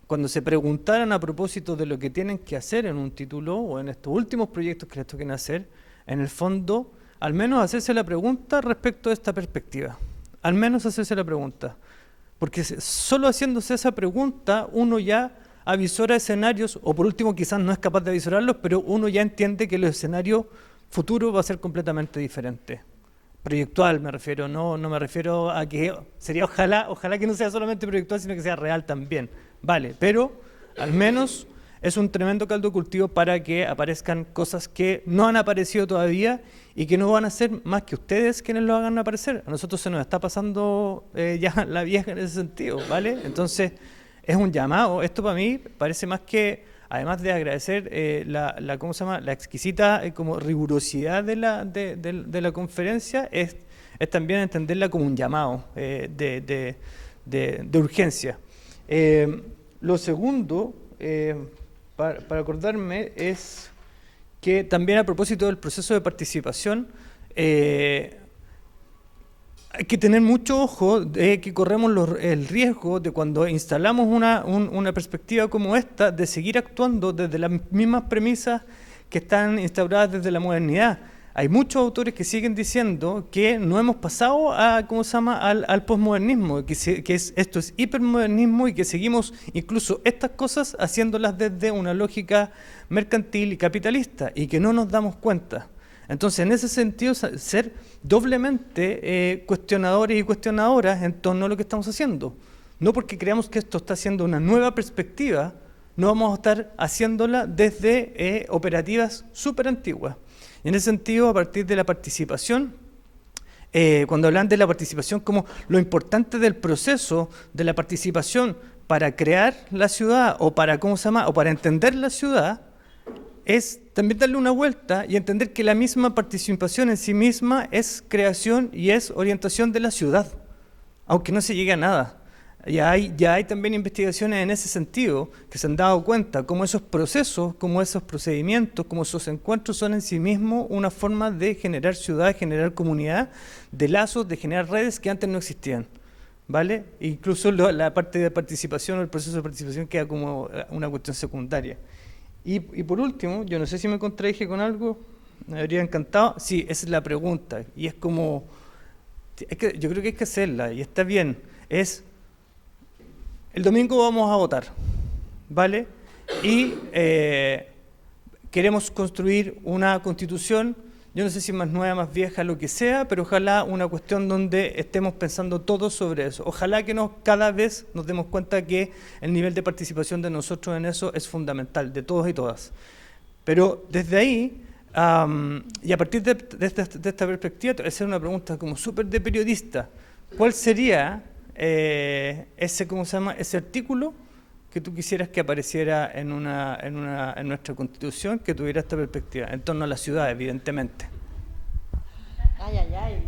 Speaker 6: cuando se preguntaran a propósito de lo que tienen que hacer en un título o en estos últimos proyectos que les toquen hacer, en el fondo, al menos hacerse la pregunta respecto a esta perspectiva. Al menos hacerse la pregunta. Porque solo haciéndose esa pregunta, uno ya avisora escenarios, o por último quizás no es capaz de avisorarlos, pero uno ya entiende que el escenario futuro va a ser completamente diferente. Proyectual me refiero, no me refiero a que sería ojalá que no sea solamente proyectual, sino que sea real también. Vale, pero al menos es un tremendo caldo de cultivo para que aparezcan cosas que no han aparecido todavía y que no van a ser más que ustedes quienes lo hagan aparecer. A nosotros se nos está pasando ya la vieja en ese sentido, ¿vale? Entonces, es un llamado. Esto para mí parece más que, además de agradecer ¿cómo se llama?, la exquisita como rigurosidad de la conferencia, es también entenderla como un llamado de urgencia. Lo segundo, para acordarme, es que también a propósito del proceso de participación, hay que tener mucho ojo de que corremos el riesgo de cuando instalamos una perspectiva como esta, de seguir actuando desde las mismas premisas que están instauradas desde la modernidad. Hay muchos autores que siguen diciendo que no hemos pasado al posmodernismo, esto es hipermodernismo y que seguimos incluso estas cosas haciéndolas desde una lógica mercantil y capitalista y que no nos damos cuenta. Entonces, en ese sentido, ser doblemente cuestionadores y cuestionadoras en torno a lo que estamos haciendo. No porque creamos que esto está haciendo una nueva perspectiva, no vamos a estar haciéndola desde operativas súper antiguas. Y en ese sentido, a partir de la participación, cuando hablan de la participación como lo importante del proceso de la participación para crear la ciudad o para, o para entender la ciudad, es también darle una vuelta y entender que la misma participación en sí misma es creación y es orientación de la ciudad, aunque no se llegue a nada. Ya hay también investigaciones en ese sentido que se han dado cuenta cómo esos procesos, cómo esos procedimientos, cómo esos encuentros son en sí mismos una forma de generar ciudad, de generar comunidad, de lazos, de generar redes que antes no existían, ¿vale? Incluso la parte de participación o el proceso de participación queda como una cuestión secundaria. Y por último, yo no sé si me contradije con algo, me habría encantado. Sí, esa es la pregunta, y es como, yo creo que hay que hacerla, y está bien, el domingo vamos a votar, ¿vale? Y queremos construir una constitución yo no sé si más nueva, más vieja, lo que sea, pero ojalá una cuestión donde estemos pensando todos sobre eso. Ojalá que cada vez nos demos cuenta que el nivel de participación de nosotros en eso es fundamental, de todos y todas. Pero desde ahí, y a partir de esta perspectiva, te voy a hacer una pregunta como súper de periodista. ¿Cuál sería ese artículo que tú quisieras que apareciera en nuestra Constitución que tuviera esta perspectiva, en torno a la ciudad, evidentemente?
Speaker 2: Ay.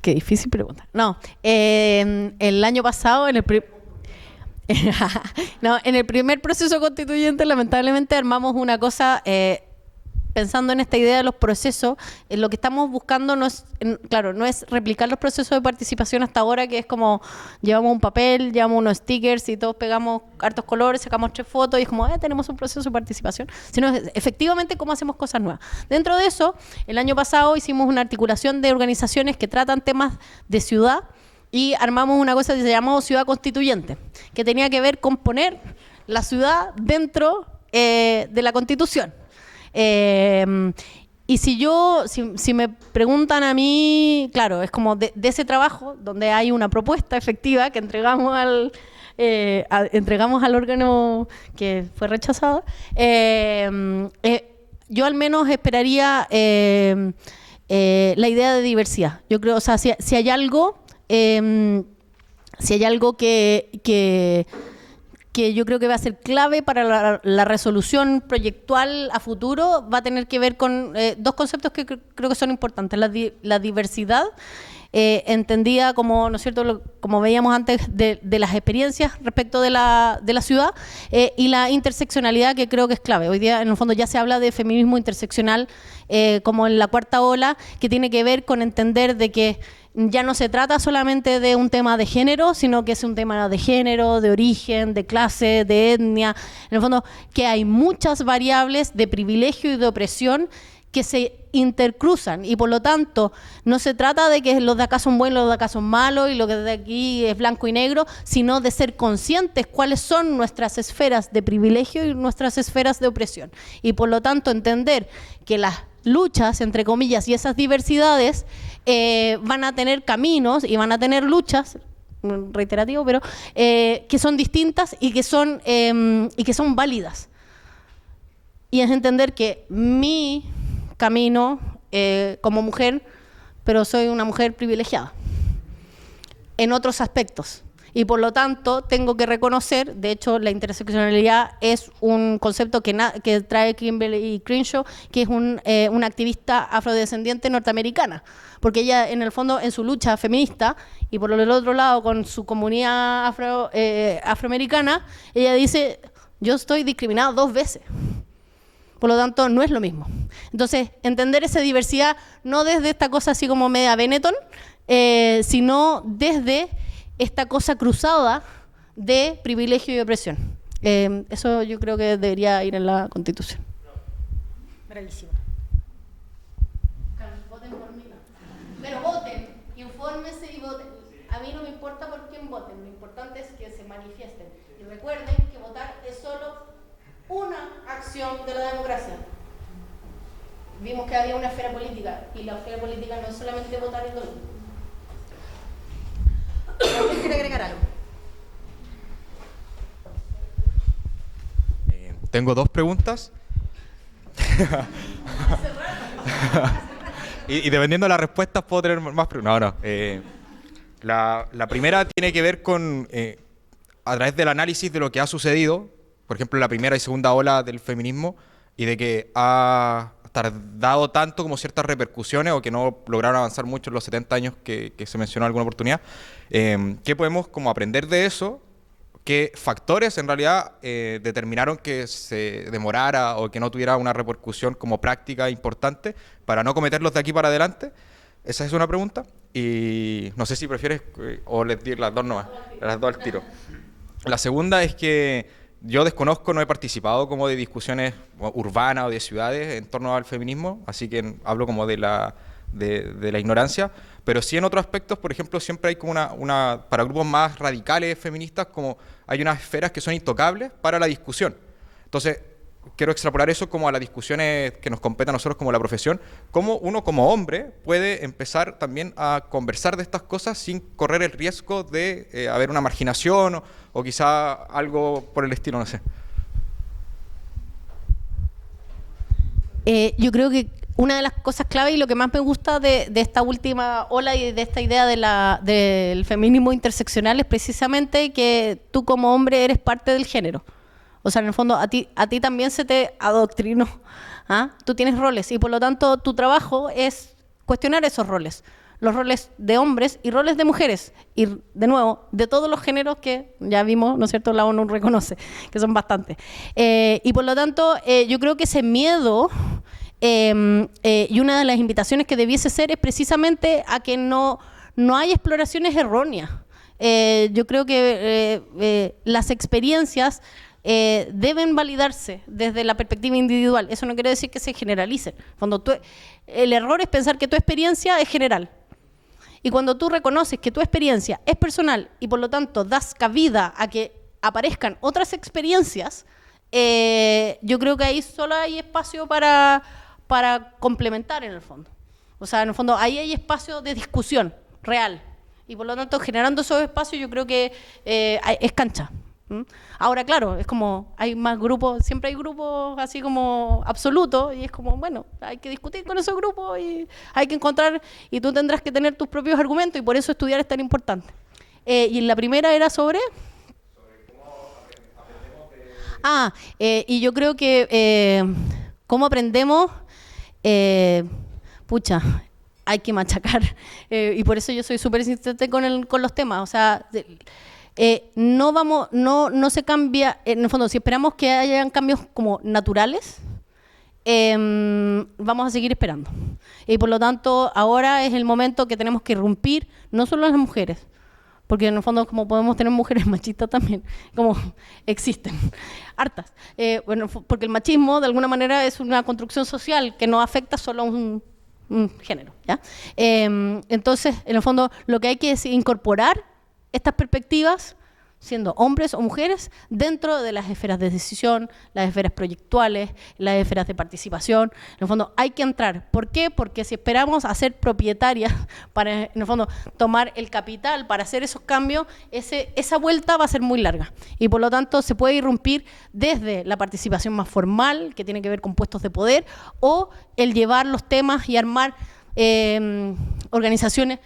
Speaker 2: Qué difícil pregunta. No, el año pasado, en el primer proceso constituyente, lamentablemente armamos una cosa pensando en esta idea de los procesos. Lo que estamos buscando no es replicar los procesos de participación hasta ahora, que es como llevamos un papel, llevamos unos stickers y todos pegamos hartos colores, sacamos 3 fotos y es como tenemos un proceso de participación, sino efectivamente cómo hacemos cosas nuevas. Dentro de eso, el año pasado hicimos una articulación de organizaciones que tratan temas de ciudad y armamos una cosa que se llamó Ciudad Constituyente, que tenía que ver con poner la ciudad dentro de la Constitución. Y si me preguntan a mí, claro, es como de ese trabajo donde hay una propuesta efectiva que entregamos al órgano que fue rechazado, yo al menos esperaría la idea de diversidad. Yo creo, o sea, si hay algo que yo creo que va a ser clave para la resolución proyectual a futuro, va a tener que ver con 2 conceptos que creo que son importantes. La diversidad, entendida como, ¿no es cierto?, como veíamos antes, de las experiencias respecto de la ciudad, y la interseccionalidad, que creo que es clave. Hoy día, en el fondo, ya se habla de feminismo interseccional como en la 4ª ola, que tiene que ver con entender de que ya no se trata solamente de un tema de género, sino que es un tema de género, de origen, de clase, de etnia. En el fondo, que hay muchas variables de privilegio y de opresión que se intercruzan, y por lo tanto no se trata de que los de acá son buenos, los de acá son malos y lo que de aquí es blanco y negro, sino de ser conscientes cuáles son nuestras esferas de privilegio y nuestras esferas de opresión, y por lo tanto entender que las luchas, entre comillas, y esas diversidades van a tener caminos y van a tener luchas, reiterativo, pero que son distintas y que son válidas. Y es entender que mi camino como mujer, pero soy una mujer privilegiada en otros aspectos. Y por lo tanto tengo que reconocer, de hecho la interseccionalidad es un concepto que trae Kimberly Crenshaw, que es una activista afrodescendiente norteamericana, porque ella en el fondo en su lucha feminista y por el otro lado con su comunidad afroamericana, ella dice: yo estoy discriminada 2 veces. Por lo tanto, no es lo mismo. Entonces, entender esa diversidad no desde esta cosa así como media Benetton, sino desde esta cosa cruzada de privilegio y opresión. Eso yo creo que debería ir en la Constitución.
Speaker 1: Bravísimo.
Speaker 2: Voten por mí. Pero voten, infórmense y voten. A mí no me importa por quién voten, lo importante es que se manifiesten. Y recuerden que votar es solo una acción de la democracia. Vimos que había una esfera política, y la esfera política no es solamente votar el domingo.
Speaker 1: ¿Alguien quiere agregar algo?
Speaker 5: Tengo 2 preguntas. y dependiendo de las respuestas puedo tener más preguntas. La primera tiene que ver con, a través del análisis de lo que ha sucedido, por ejemplo, en la primera y segunda ola del feminismo, y de que ha tardado tanto como ciertas repercusiones o que no lograron avanzar mucho en los 70 años que se mencionó en alguna oportunidad. ¿Qué podemos como aprender de eso? ¿Qué factores en realidad determinaron que se demorara o que no tuviera una repercusión como práctica importante para no cometerlos de aquí para adelante? Esa es una pregunta. Y no sé si prefieres o les di las 2 nomás, las 2 al tiro. La segunda es que yo desconozco, no he participado como de discusiones urbanas o de ciudades en torno al feminismo, así que hablo como de la ignorancia, pero sí en otros aspectos, por ejemplo, siempre hay como para grupos más radicales feministas, como hay unas esferas que son intocables para la discusión. Entonces, quiero extrapolar eso como a las discusiones que nos competen a nosotros como la profesión, cómo uno como hombre puede empezar también a conversar de estas cosas sin correr el riesgo de haber una marginación o quizá algo por el estilo, no sé.
Speaker 2: Yo creo que una de las cosas clave y lo que más me gusta de esta última ola y de esta idea del feminismo interseccional es precisamente que tú como hombre eres parte del género. O sea, en el fondo a ti también se te adoctrinó. ¿Ah? Tú tienes roles y por lo tanto tu trabajo es cuestionar esos roles. Los roles de hombres y roles de mujeres. Y de nuevo, de todos los géneros que ya vimos, ¿no es cierto?, la ONU reconoce, que son bastantes. Y por lo tanto, yo creo que ese miedo... y una de las invitaciones que debiese ser es precisamente a que no hay exploraciones erróneas. Yo creo que las experiencias deben validarse desde la perspectiva individual. Eso no quiere decir que se generalicen. El error es pensar que tu experiencia es general. Y cuando tú reconoces que tu experiencia es personal y por lo tanto das cabida a que aparezcan otras experiencias, yo creo que ahí solo hay espacio para complementar en el fondo. O sea, en el fondo ahí hay espacio de discusión real. Y por lo tanto, generando esos espacios yo creo que es cancha. Ahora, claro, es como hay más grupos, siempre hay grupos así como absolutos y es como, bueno, hay que discutir con esos grupos y hay que encontrar, y tú tendrás que tener tus propios argumentos y por eso estudiar es tan importante. Y la primera era sobre cómo aprendemos de... y yo creo que cómo aprendemos, hay que machacar y por eso yo soy súper insistente con los temas, o sea... no se cambia, en el fondo, si esperamos que hayan cambios como naturales, vamos a seguir esperando. Y por lo tanto, ahora es el momento que tenemos que irrumpir, no solo las mujeres, porque en el fondo como podemos tener mujeres machistas también, como existen, hartas. Bueno, porque el machismo de alguna manera es una construcción social que no afecta solo a un género, ¿ya? Entonces, en el fondo, lo que hay que es incorporar estas perspectivas, siendo hombres o mujeres, dentro de las esferas de decisión, las esferas proyectuales, las esferas de participación. En el fondo hay que entrar. ¿Por qué? Porque si esperamos a ser propietarias para, en el fondo, tomar el capital para hacer esos cambios, esa vuelta va a ser muy larga. Y por lo tanto se puede irrumpir desde la participación más formal, que tiene que ver con puestos de poder, o el llevar los temas y armar organizaciones.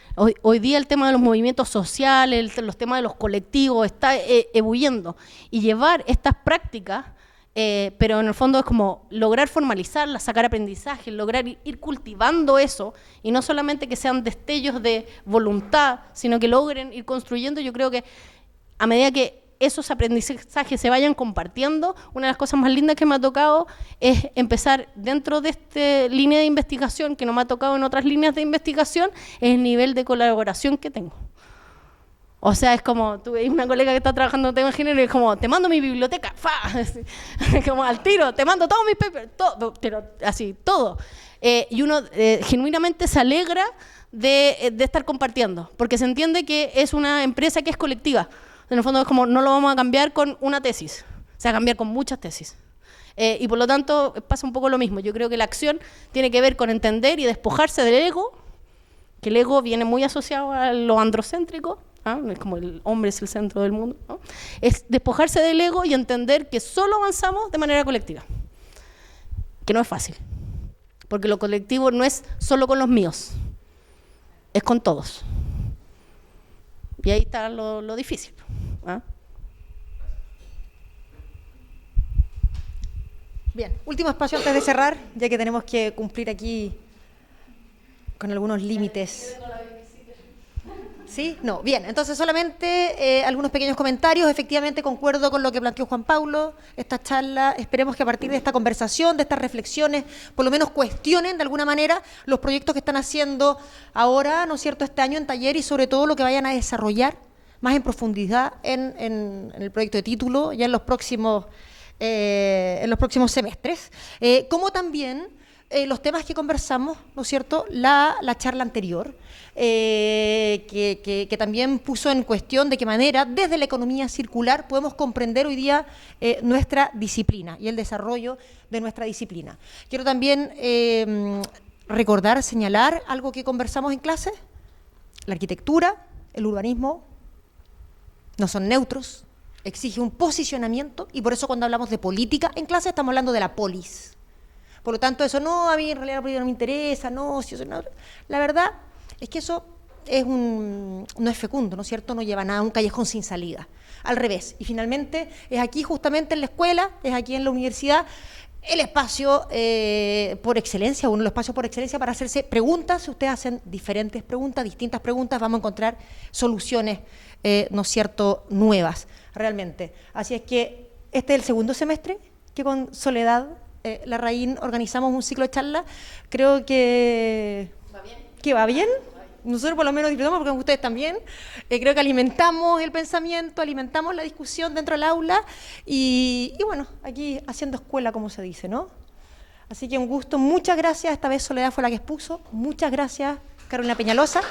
Speaker 2: Hoy día el tema de los movimientos sociales, los temas de los colectivos está ebulliendo, y llevar estas prácticas, pero en el fondo es como lograr formalizarlas, sacar aprendizaje, lograr ir cultivando eso, y no solamente que sean destellos de voluntad, sino que logren ir construyendo. Yo creo que a medida que esos aprendizajes se vayan compartiendo, una de las cosas más lindas que me ha tocado es empezar dentro de esta línea de investigación, que no me ha tocado en otras líneas de investigación, es el nivel de colaboración que tengo. O sea, es como, tú veis una colega que está trabajando en tema de género y es como, te mando mi biblioteca, ¡fa! Como al tiro, te mando todos mis papers, todo, pero así, todo. Y uno genuinamente se alegra de estar compartiendo, porque se entiende que es una empresa que es colectiva. En el fondo es como, no lo vamos a cambiar con una tesis, se va a cambiar con muchas tesis. Y por lo tanto pasa un poco lo mismo. Yo creo que la acción tiene que ver con entender y despojarse del ego, que el ego viene muy asociado a lo androcéntrico, ¿ah? Es como el hombre es el centro del mundo, ¿no? Es despojarse del ego y entender que solo avanzamos de manera colectiva, que no es fácil, porque lo colectivo no es solo con los míos, es con todos. Y ahí está lo difícil. ¿Ah?
Speaker 1: Bien, último espacio antes de cerrar, ya que tenemos que cumplir aquí con algunos límites. ¿Sí? No, bien, entonces solamente algunos pequeños comentarios. Efectivamente concuerdo con lo que planteó Juan Pablo. Esta charla, esperemos que a partir de esta conversación, de estas reflexiones, por lo menos cuestionen de alguna manera los proyectos que están haciendo ahora, ¿no es cierto?, este año en taller, y sobre todo lo que vayan a desarrollar más en profundidad en el proyecto de título, ya en los próximos semestres. Como también los temas que conversamos, ¿no es cierto?, la charla anterior, que también puso en cuestión de qué manera, desde la economía circular, podemos comprender hoy día nuestra disciplina y el desarrollo de nuestra disciplina. Quiero también recordar, señalar algo que conversamos en clase. La arquitectura, el urbanismo, no son neutros, exige un posicionamiento, y por eso cuando hablamos de política en clase estamos hablando de la polis. Por lo tanto, eso no, a mí en realidad la política no me interesa, no, si eso no. La verdad es que eso no es fecundo, ¿no es cierto? No lleva nada, un callejón sin salida. Al revés. Y finalmente es aquí justamente en la escuela, es aquí en la universidad, el espacio por excelencia, uno de los espacios por excelencia para hacerse preguntas. Si ustedes hacen diferentes preguntas, distintas preguntas, vamos a encontrar soluciones, ¿no es cierto?, nuevas, realmente. Así es que este es el segundo semestre que con Soledad Larraín organizamos un ciclo de charlas. Creo que va bien. Nosotros por lo menos disfrutamos, porque ustedes también. Creo que alimentamos el pensamiento, alimentamos la discusión dentro del aula y bueno, aquí haciendo escuela, como se dice, ¿no? Así que un gusto, muchas gracias. Esta vez Soledad fue la que expuso. Muchas gracias, Carolina Peñalosa.